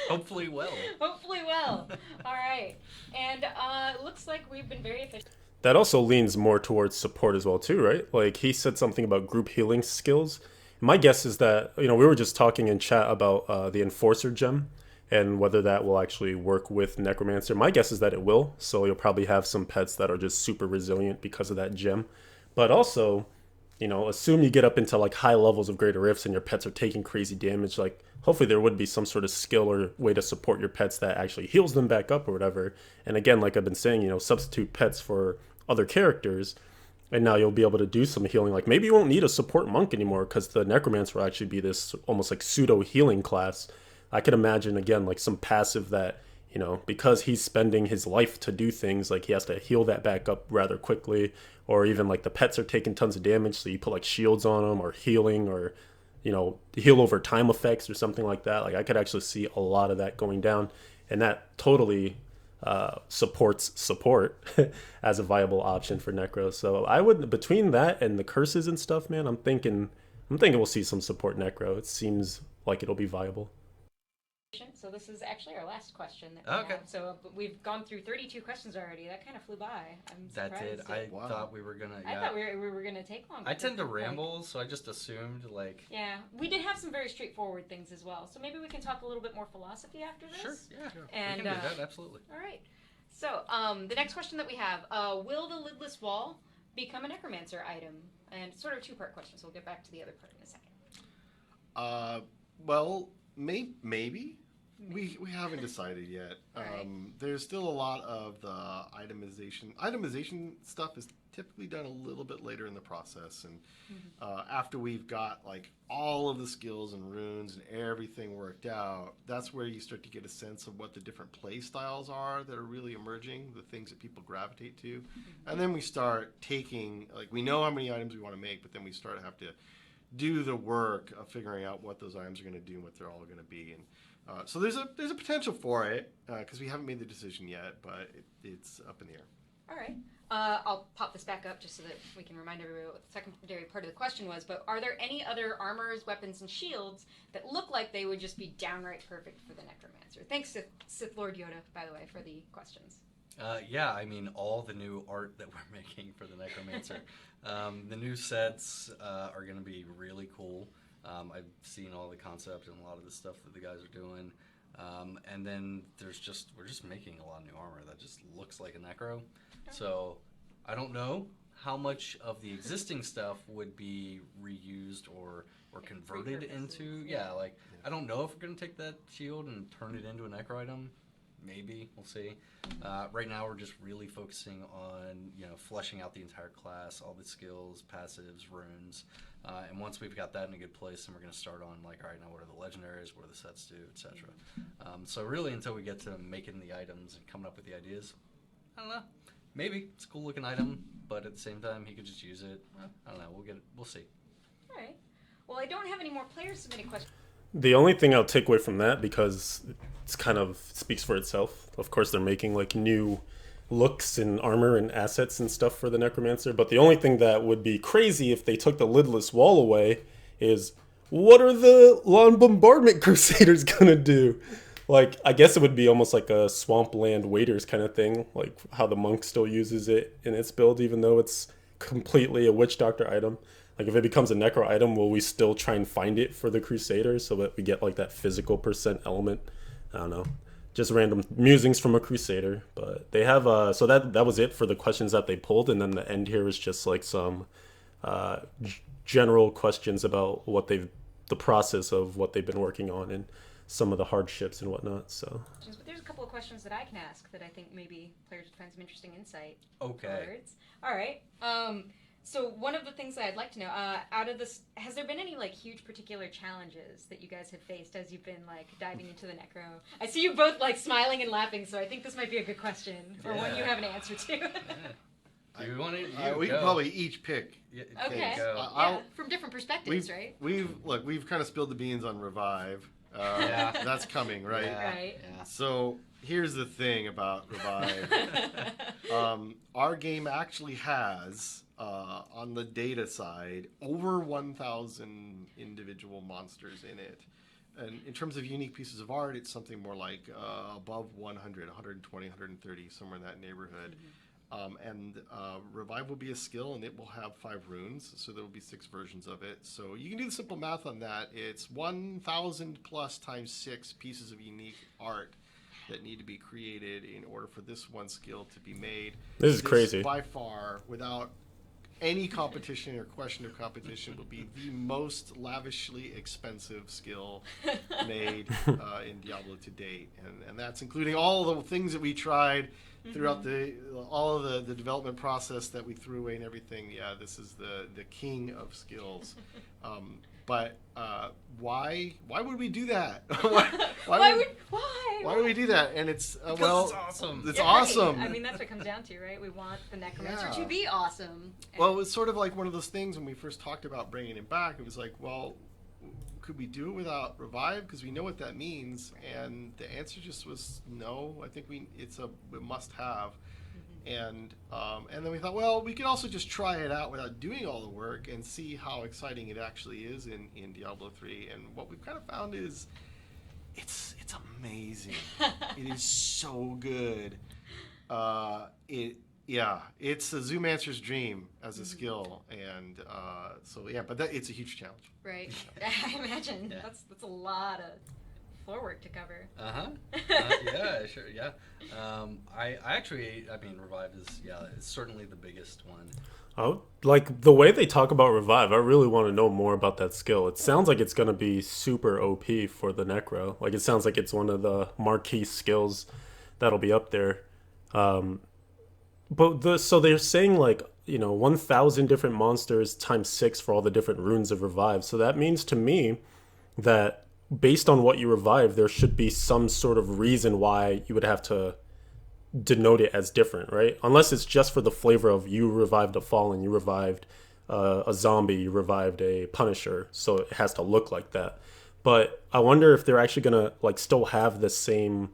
Hopefully well. Hopefully well. All right. And it looks like we've been very efficient. That also leans more towards support as well too, right? Like he said something about group healing skills. My guess is that, we were just talking in chat about the Enforcer gem and whether that will actually work with Necromancer. My guess is that it will. So you'll probably have some pets that are just super resilient because of that gem. But also, assume you get up into like high levels of greater rifts and your pets are taking crazy damage. Like hopefully there would be some sort of skill or way to support your pets that actually heals them back up or whatever. And again, like I've been saying, substitute pets for other characters, and now you'll be able to do some healing. Like maybe you won't need a support monk anymore because the Necromancer will actually be this almost like pseudo healing class. I could imagine again like some passive that, because he's spending his life to do things, like he has to heal that back up rather quickly, or even like the pets are taking tons of damage, so you put like shields on them or healing, or heal over time effects or something like that. Like I could actually see a lot of that going down, and that totally supports support as a viable option for Necro. So I would, between that and the curses and stuff, man, I'm thinking we'll see some support Necro. It seems like it'll be viable. So this is actually our last question that we Okay. have. So we've gone through 32 questions already. That kind of flew by. I'm surprised. That did. I thought we were gonna. I Yeah. thought we were gonna take longer. I tend to Like, ramble, so I just assumed like. yeah, we did have some very straightforward things as well. So maybe we can talk a little bit more philosophy after this. Sure. Yeah. And we can do that. Absolutely. all right. So the next question that we have: will the lidless wall become a necromancer item? And it's sort of a two-part question. So we'll get back to the other part in a second. Well, maybe. We haven't decided yet. Right. There's still a lot of the itemization. Itemization stuff is typically done a little bit later in the process, and after we've got like all of the skills and runes and everything worked out, that's where you start to get a sense of what the different play styles are that are really emerging, the things that people gravitate to, and then we start taking, like, we know how many items we want to make, but then we start to have to do the work of figuring out what those items are going to do and what they're all going to be. And so there's a potential for it because we haven't made the decision yet, but it's up in the air. All right. I'll pop this back up just so that we can remind everybody what the secondary part of the question was. But are there any other armors, weapons, and shields that look like they would just be downright perfect for the Necromancer? Thanks, Sith Lord Yoda, by the way, for the questions. Yeah, I mean, all the new art that we're making for the Necromancer. The new sets are going to be really cool. I've seen all the concept and a lot of the stuff that the guys are doing. And then we're just making a lot of new armor that just looks like a Necro. So I don't know how much of the existing stuff would be reused or converted into. I don't know if we're going to take that shield and turn it into a Necro item. Maybe, we'll see. Right now we're just really focusing on, fleshing out the entire class, all the skills, passives, runes. And once we've got that in a good place, then we're going to start on, like, all right, now what are the legendaries, what do the sets do, etc. So really, until we get to making the items and coming up with the ideas, I don't know. Maybe it's a cool looking item, but at the same time, he could just use it. I don't know. We'll see. All right. Well, I don't have any more players submitting questions. The only thing I'll take away from that, because it's kind of speaks for itself. Of course, they're making like new looks and armor and assets and stuff for the Necromancer. But the only thing that would be crazy if they took the lidless wall away is, what are the lawn bombardment crusaders gonna do? Like, I guess it would be almost like a swampland waiters kind of thing, like how the monk still uses it in its build, even though it's completely a witch doctor item. Like, if it becomes a necro item, will we still try and find it for the crusaders so that we get like that physical percent element? I don't know. Just random musings from a crusader. But they have so that was it for the questions that they pulled, and then the end here is just like some general questions about the process of what they've been working on and some of the hardships and whatnot. So But there's a couple of questions that I can ask that I think maybe players would find some interesting insight. Okay. Towards. All right. So one of the things that I'd like to know, out of this, has there been any like huge particular challenges that you guys have faced as you've been like diving into the necro? I see you both like smiling and laughing, so I think this might be a good question or one you Yeah. have an answer to. Do you want to? we can probably each pick. Yeah, Okay. Go. Yeah, from different perspectives, right? We've kind of spilled the beans on Revive. Yeah. That's coming, right? Yeah, Right. Yeah. So here's the thing about Revive. Our game actually has, on the data side, over 1,000 individual monsters in it. And in terms of unique pieces of art, it's something more like above 100, 120, 130, somewhere in that neighborhood. And Revive will be a skill, and it will have 5 runes, so there will be 6 versions of it. So you can do the simple math on that. It's 1,000 plus times 6 pieces of unique art that need to be created in order for this one skill to be made. This is crazy. By far, without any competition or question of competition, will be the most lavishly expensive skill made in Diablo to date. And that's including all the things that we tried throughout all of the development process that we threw away and everything. Yeah, this is the king of skills. But why would we do that? why would we do that? And it's Because it's awesome. It's Yeah, awesome. right. I mean, that's what it comes down to, right? We want the Necromancer Yeah. to be awesome. Well, it was sort of like one of those things when we first talked about bringing him back. It was like, well, could we do it without Revive? Because we know what that means. And the answer just was no. I think it's a must-have. And then we thought, well, we could also just try it out without doing all the work and see how exciting it actually is in Diablo 3. And what we've kind of found is it's amazing. It is so good. It's a Zoomancer's dream as a skill, and but it's a huge challenge. Right. I imagine. Yeah. That's a lot of floor work to cover. Yeah, sure. Yeah. I mean, Revive is it's certainly the biggest one. Oh, like the way they talk about Revive, I really want to know more about that skill. It sounds like it's going to be super OP for the Necro. Like it sounds like it's one of the marquee skills that'll be up there. So they're saying 1,000 different monsters times 6 for all the different runes of Revive. So that means to me that based on what you revive, there should be some sort of reason why you would have to denote it as different, right? Unless it's just for the flavor of you revived a fallen, you revived a zombie, you revived a Punisher, so it has to look like that. But I wonder if they're actually gonna still have the same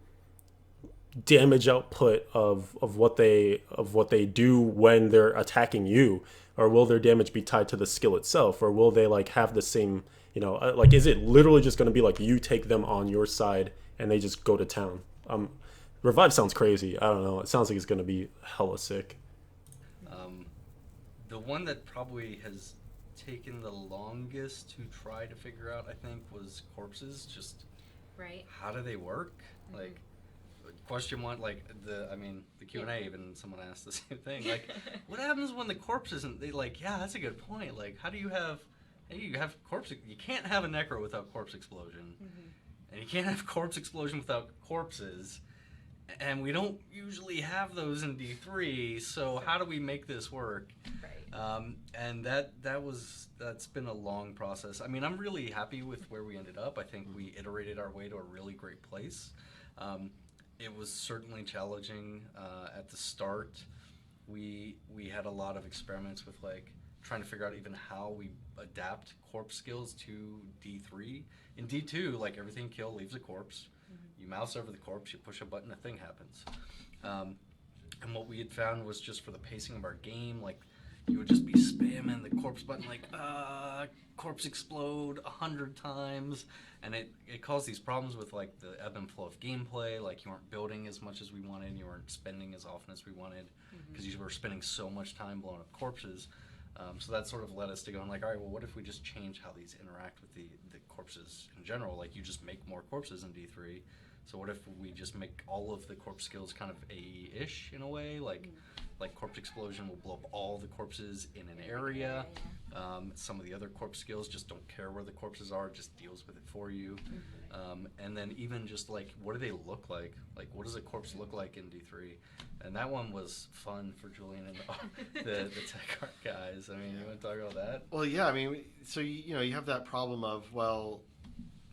damage output of what they do when they're attacking you, or will their damage be tied to the skill itself, or will they have the same, is it literally just going to be you take them on your side and they just go to town? Revive sounds crazy. I don't know, it sounds like it's going to be hella sick. The one that probably has taken the longest to try to figure out, I think, was corpses. Just right. How do they work? Question one, the Q&A, even someone asked the same thing. What happens when the corpse isn't? Yeah, that's a good point. How do you have corpse? You can't have a necro without corpse explosion, and you can't have corpse explosion without corpses, and we don't usually have those in D3. So how do we make this work? Right. And that's been a long process. I mean, I'm really happy with where we ended up. I think we iterated our way to a really great place. It was certainly challenging at the start. We had a lot of experiments with trying to figure out even how we adapt corpse skills to D3. In D2, everything kill leaves a corpse. You mouse over the corpse, you push a button, a thing happens. And what we had found was just for the pacing of our game, you would just be spamming the corpse button corpse explode 100 times, and it caused these problems with the ebb and flow of gameplay. You weren't building as much as we wanted, you weren't spending as often as we wanted, because you were spending so much time blowing up corpses. So that sort of led us to going all right, well, what if we just change how these interact with the corpses in general? You just make more corpses in D3. So what if we just make all of the corpse skills kind of AE-ish in a way? Corpse explosion will blow up all the corpses in an area. Some of the other corpse skills just don't care where the corpses are, just deals with it for you. And then even just what do they look like? What does a corpse look like in D3? And that one was fun for Julian and the tech art guys. I mean, you want to talk about that? Well, yeah. I mean, so you have that problem of, well,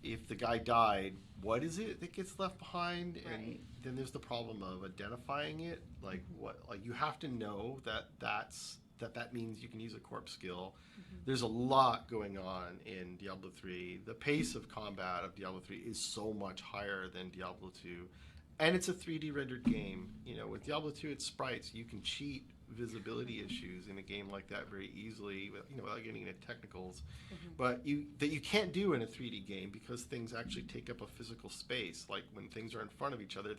if the guy died, what is it that gets left behind, and Right. then there's the problem of identifying it. Like what, like you have to know that means you can use a corpse skill. There's a lot going on in Diablo 3. The pace of combat of Diablo 3 is so much higher than Diablo 2. And it's a 3D rendered game. You know, with Diablo 2, it's sprites. You can cheat visibility issues in a game like that very easily, without getting into technicals. But you can't do in a 3D game because things actually take up a physical space. Like when things are in front of each other,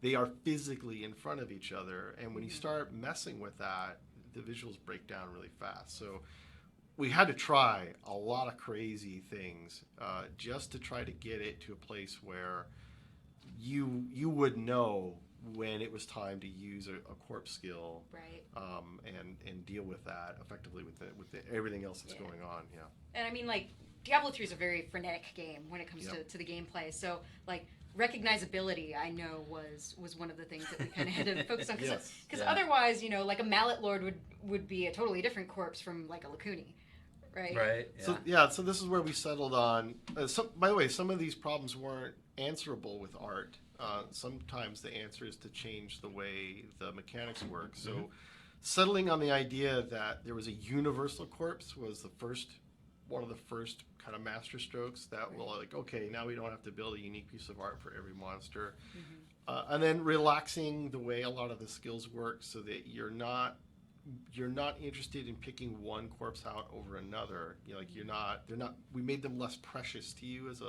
they are physically in front of each other. And when you start messing with that, the visuals break down really fast. So we had to try a lot of crazy things just to try to get it to a place where you would know when it was time to use a corpse skill, Right. and deal with that effectively with everything else that's going on. Yeah. And I mean, like, Diablo 3 is a very frenetic game when it comes to the gameplay. So, like, recognizability, I know, was one of the things that we kind of had to focus on. Because Yes. otherwise, like a Mallet Lord would be a totally different corpse from, like, a Lacuni, right? Right. So this is where we settled on. By the way, some of these problems weren't answerable with art. Sometimes the answer is to change the way the mechanics work. So settling on the idea that there was a universal corpse was one of the first kind of master strokes that will, like, okay, now we don't have to build a unique piece of art for every monster. And then relaxing the way a lot of the skills work so that you're not interested in picking one corpse out over another. We made them less precious to you as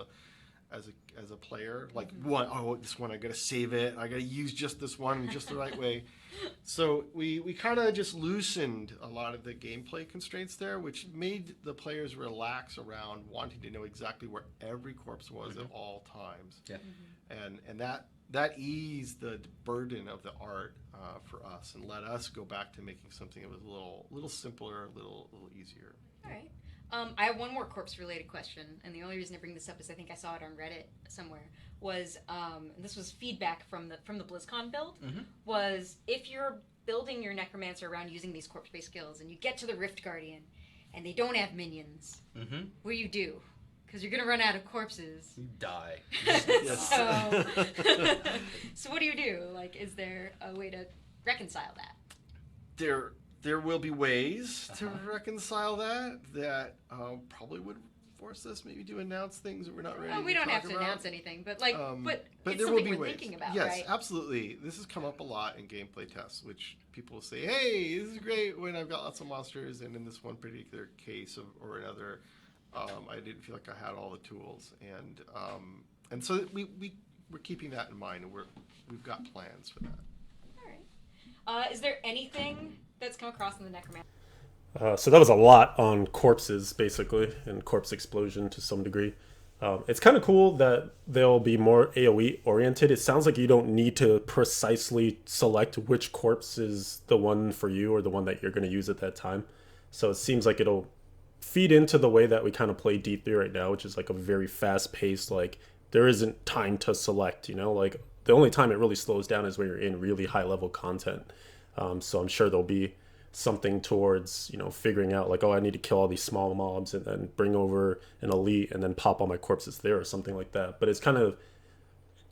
a player. Like this one I gotta save it. I gotta use just this one in just the right way. So we kind of just loosened a lot of the gameplay constraints there, which made the players relax around wanting to know exactly where every corpse was at all times. Yeah. And that eased the burden of the art for us and let us go back to making something that was a little simpler, a little easier. All right. I have one more corpse-related question, and the only reason I bring this up is I think I saw it on Reddit somewhere. Was and this was feedback from the BlizzCon build. Was if you're building your Necromancer around using these corpse-based skills, and you get to the Rift Guardian, and they don't have minions, what do you do? Because you're gonna run out of corpses. You die. So what do you do? Like, is there a way to reconcile that? There will be ways to reconcile that probably would force us maybe to announce things that we're not ready to We don't have talk to about. announce anything, but like, but it's there will something be we're ways. thinking about, Yes, right? absolutely. This has come up a lot in gameplay tests, which people will say, "Hey, this is great when I've got lots of monsters," and in this one particular case or another, I didn't feel like I had all the tools, and so we're keeping that in mind, and we've got plans for that. All right. Is there anything that's come across in the Necromancer? So that was a lot on corpses, basically, and corpse explosion to some degree. It's kind of cool that they'll be more AoE oriented. It sounds like you don't need to precisely select which corpse is the one for you or the one that you're going to use at that time. So it seems like it'll feed into the way that we kind of play D3 right now, which is like a very fast paced, like there isn't time to select, like the only time it really slows down is when you're in really high level content. So I'm sure there'll be something towards, figuring out like, oh, I need to kill all these small mobs and then bring over an elite and then pop all my corpses there or something like that. But it's kind of,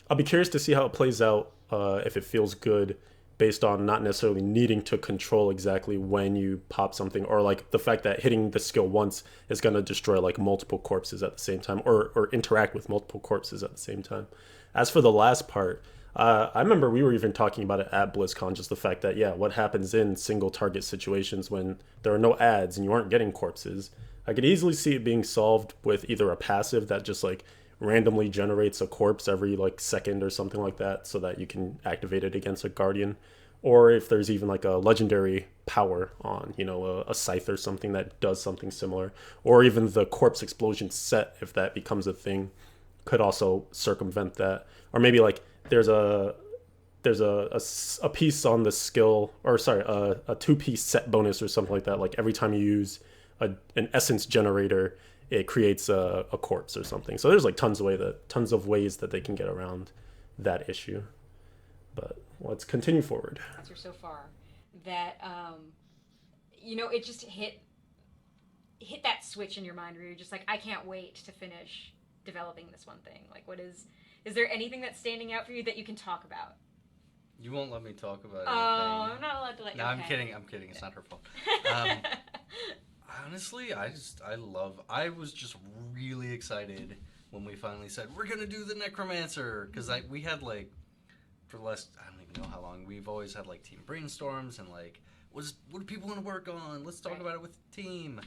I'll be curious to see how it plays out, if it feels good based on not necessarily needing to control exactly when you pop something, or like the fact that hitting the skill once is going to destroy like multiple corpses at the same time, or interact with multiple corpses at the same time. As for the last part, I remember we were even talking about it at BlizzCon, just the fact that, what happens in single target situations when there are no ads and you aren't getting corpses. I could easily see it being solved with either a passive that just like randomly generates a corpse every like second or something like that so that you can activate it against a guardian, or if there's even like a legendary power on, a scythe or something that does something similar, or even the corpse explosion set, if that becomes a thing, could also circumvent that. Or maybe like there's a piece on the skill, or sorry, a 2-piece set bonus or something like that. Like every time you use an essence generator, it creates a corpse or something. So there's like tons of ways that they can get around that issue. But let's continue forward. Answer so far that it just hit that switch in your mind where you're just like, I can't wait to finish developing this one thing. Like, what is, Is there anything that's standing out for you that you can talk about? You won't let me talk about Oh, anything. I'm not allowed to let you. No, I'm okay. kidding. I'm kidding. It's not her fault. Honestly, I was just really excited when we finally said we're gonna do the Necromancer, because we had like for the last, I don't even know how long, we've always had like team brainstorms and like what do people want to work on? Let's talk about it with the team.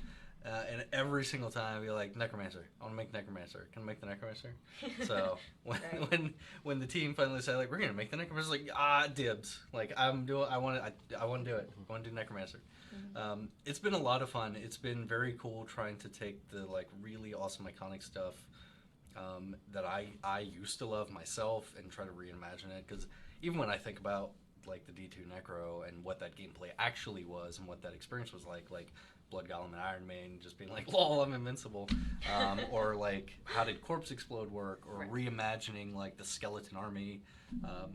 And every single time we like Necromancer. I want to make Necromancer. Can I make the Necromancer? So when the team finally said like we're gonna make the Necromancer, like dibs. Like I want to do it. I want to do Necromancer. It's been a lot of fun. It's been very cool trying to take the like really awesome iconic stuff that I used to love myself and try to reimagine it. Because even when I think about like the D2 Necro and what that gameplay actually was and what that experience was like Blood Golem and Iron Man just being like, lol, I'm invincible. Or like, how did Corpse Explode work? Or reimagining like the Skeleton Army.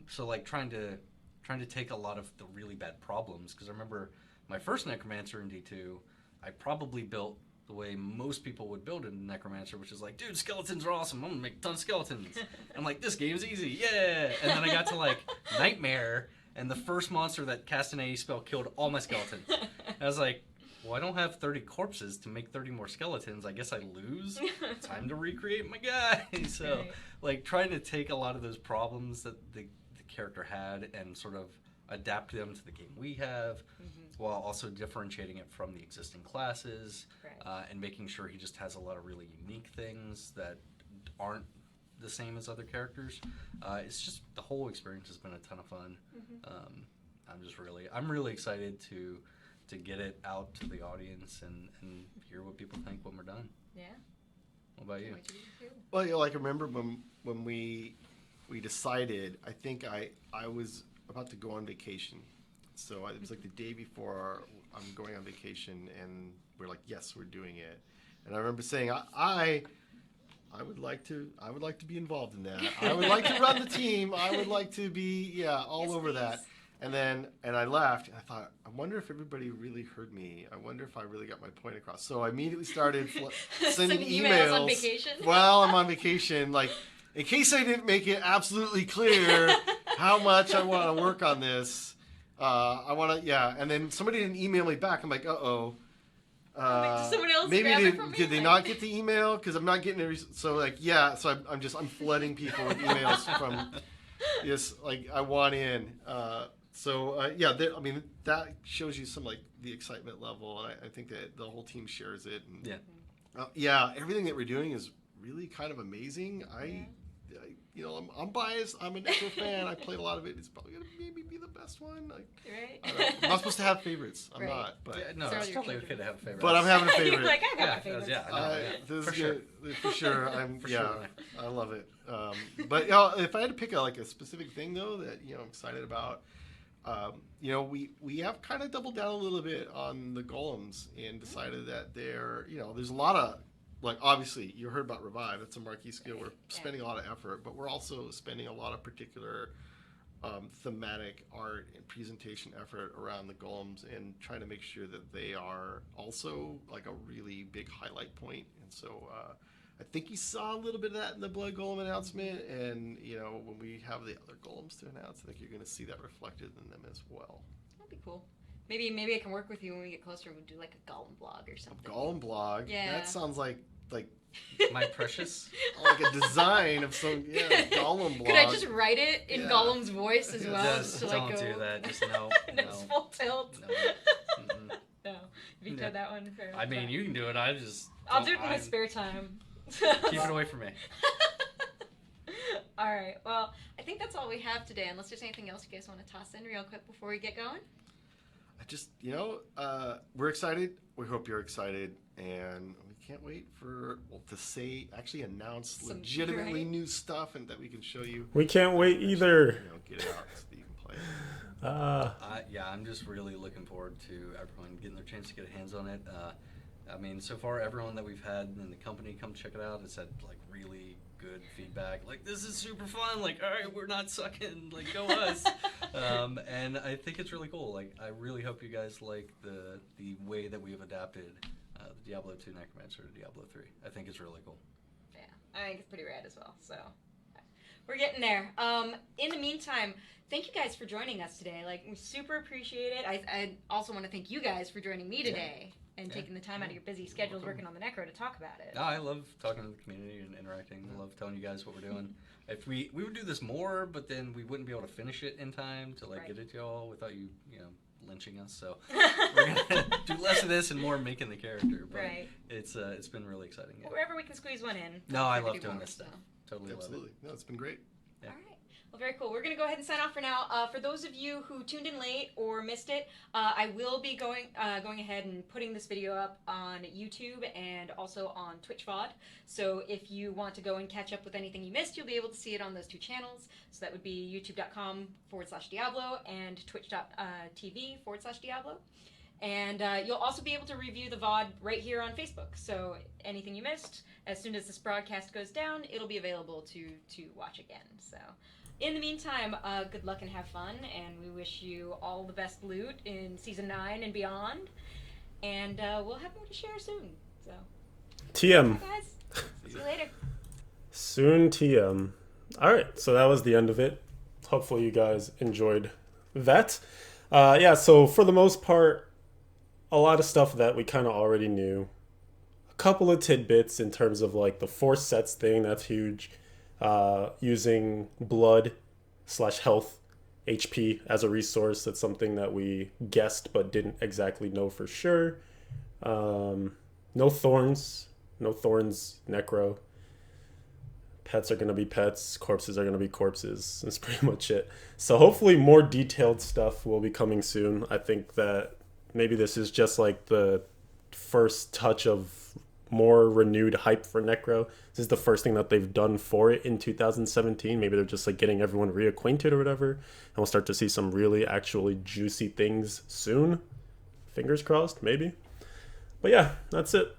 So like trying to take a lot of the really bad problems. Because I remember my first Necromancer in D2, I probably built the way most people would build a Necromancer, which is like, dude, skeletons are awesome. I'm gonna make a ton of skeletons. I'm like, this game's easy, yeah. And then I got to like Nightmare, and the first monster that cast an AE spell killed all my skeletons. I was like, well, I don't have 30 corpses to make 30 more skeletons. I guess I lose. Time to recreate my guy. So, like, trying to take a lot of those problems that the character had and sort of adapt them to the game we have, while also differentiating it from the existing classes, and making sure he just has a lot of really unique things that aren't the same as other characters. It's just, the whole experience has been a ton of fun. I'm really excited to get it out to the audience and hear what people think when we're done. Yeah. What about you? Well, you know, like I remember when we decided, I think I was about to go on vacation. So it was like the day before I'm going on vacation, and we're like, yes, we're doing it. And I remember saying, I would like to be involved in that. I would like to run the team. I would like to be all over that. And I left, and I thought, I wonder if everybody really heard me. I wonder if I really got my point across. So I immediately started sending emails on vacation. While I'm on vacation, like, in case I didn't make it absolutely clear how much I want to work on this. I want to, and then somebody didn't email me back. I'm like, uh-oh. Somebody else Maybe grab it from me? did they not get the email? Because I'm not getting it. So like, so I'm flooding people with emails from, yes, like I want in. I mean, that shows you some like the excitement level, and I think that the whole team shares it. And, everything that we're doing is really kind of amazing. I'm biased. I'm a Necro fan. I played a lot of it. It's probably gonna maybe be the best one. Like, I don't know. I'm not supposed to have favorites. I'm not. But no, it's totally okay to have favorites. but I'm having a favorite. Like, I got my favorites. This for is sure. good. For sure. Sure. I love it. But if I had to pick a specific thing though that I'm excited about, we have kind of doubled down a little bit on the golems and decided that there's a lot of, like, obviously you heard about Revive. It's a marquee skill. We're spending a lot of effort, but we're also spending a lot of particular thematic art and presentation effort around the golems and trying to make sure that they are also like a really big highlight point. And so I think you saw a little bit of that in the Blood Golem announcement, and when we have the other golems to announce, I think you're going to see that reflected in them as well. That'd be cool. Maybe I can work with you when we get closer. We'll do like a golem blog or something. A golem blog? Yeah. That sounds like My precious. like a design of some golem blog. Could I just write it in Golem's voice as well? Just don't do that. Just no. It's full tilt. No. No. Veto that one. I mean, you can do it. I'll do it in my spare time. Keep it away from me. All right. Well, I think that's all we have today. Unless there's anything else you guys want to toss in real quick before we get going. I just, we're excited. We hope you're excited, and we can't wait to announce Some legitimately new stuff and that we can show you. We can't wait either. Get it out so that you can play it. I'm just really looking forward to everyone getting their chance to get hands on it. I mean, so far everyone that we've had in the company come check it out has had like really good feedback. Like, this is super fun. Like, all right, we're not sucking. Like, go us. And I think it's really cool. Like, I really hope you guys like the way that we have adapted the Diablo 2 Necromancer to Diablo 3. I think it's really cool. Yeah, I think it's pretty rad as well. So, We're getting there. In the meantime, thank you guys for joining us today. Like, we super appreciate it. I also want to thank you guys for joining me today and taking the time out of your busy schedules working on the Necro to talk about it. No, I love talking to the community and interacting. I love telling you guys what we're doing. If we would do this more, but then we wouldn't be able to finish it in time to like get it to y'all without you lynching us. So we're gonna do less of this and more making the character. But it's been really exciting. Yeah. Wherever we can squeeze one in. No, I love doing this stuff. Totally Absolutely. love it. No, it's been great. Yeah. All right. Well, very cool. We're going to go ahead and sign off for now. For those of you who tuned in late or missed it, I will be going ahead and putting this video up on YouTube and also on Twitch VOD. So if you want to go and catch up with anything you missed, you'll be able to see it on those two channels. So that would be youtube.com/Diablo and twitch.tv/Diablo. And you'll also be able to review the VOD right here on Facebook. So anything you missed, as soon as this broadcast goes down, it'll be available to watch again. So in the meantime, good luck and have fun. And we wish you all the best loot in Season 9 and beyond. And we'll have more to share soon. So TM. bye, guys. See you later. Soon TM. All right, so that was the end of it. Hopefully you guys enjoyed that. Yeah, so for the most part, a lot of stuff that we kind of already knew. A couple of tidbits in terms of like the force sets thing, that's huge. Using blood/health HP as a resource, that's something that we guessed but didn't exactly know for sure. No thorns necro. Pets are going to be pets, corpses are going to be corpses. That's pretty much it. So hopefully more detailed stuff will be coming soon. I think that maybe this is just like the first touch of more renewed hype for Necro. This is the first thing that they've done for it in 2017. Maybe they're just like getting everyone reacquainted or whatever. And we'll start to see some really actually juicy things soon. Fingers crossed, maybe. But yeah, that's it.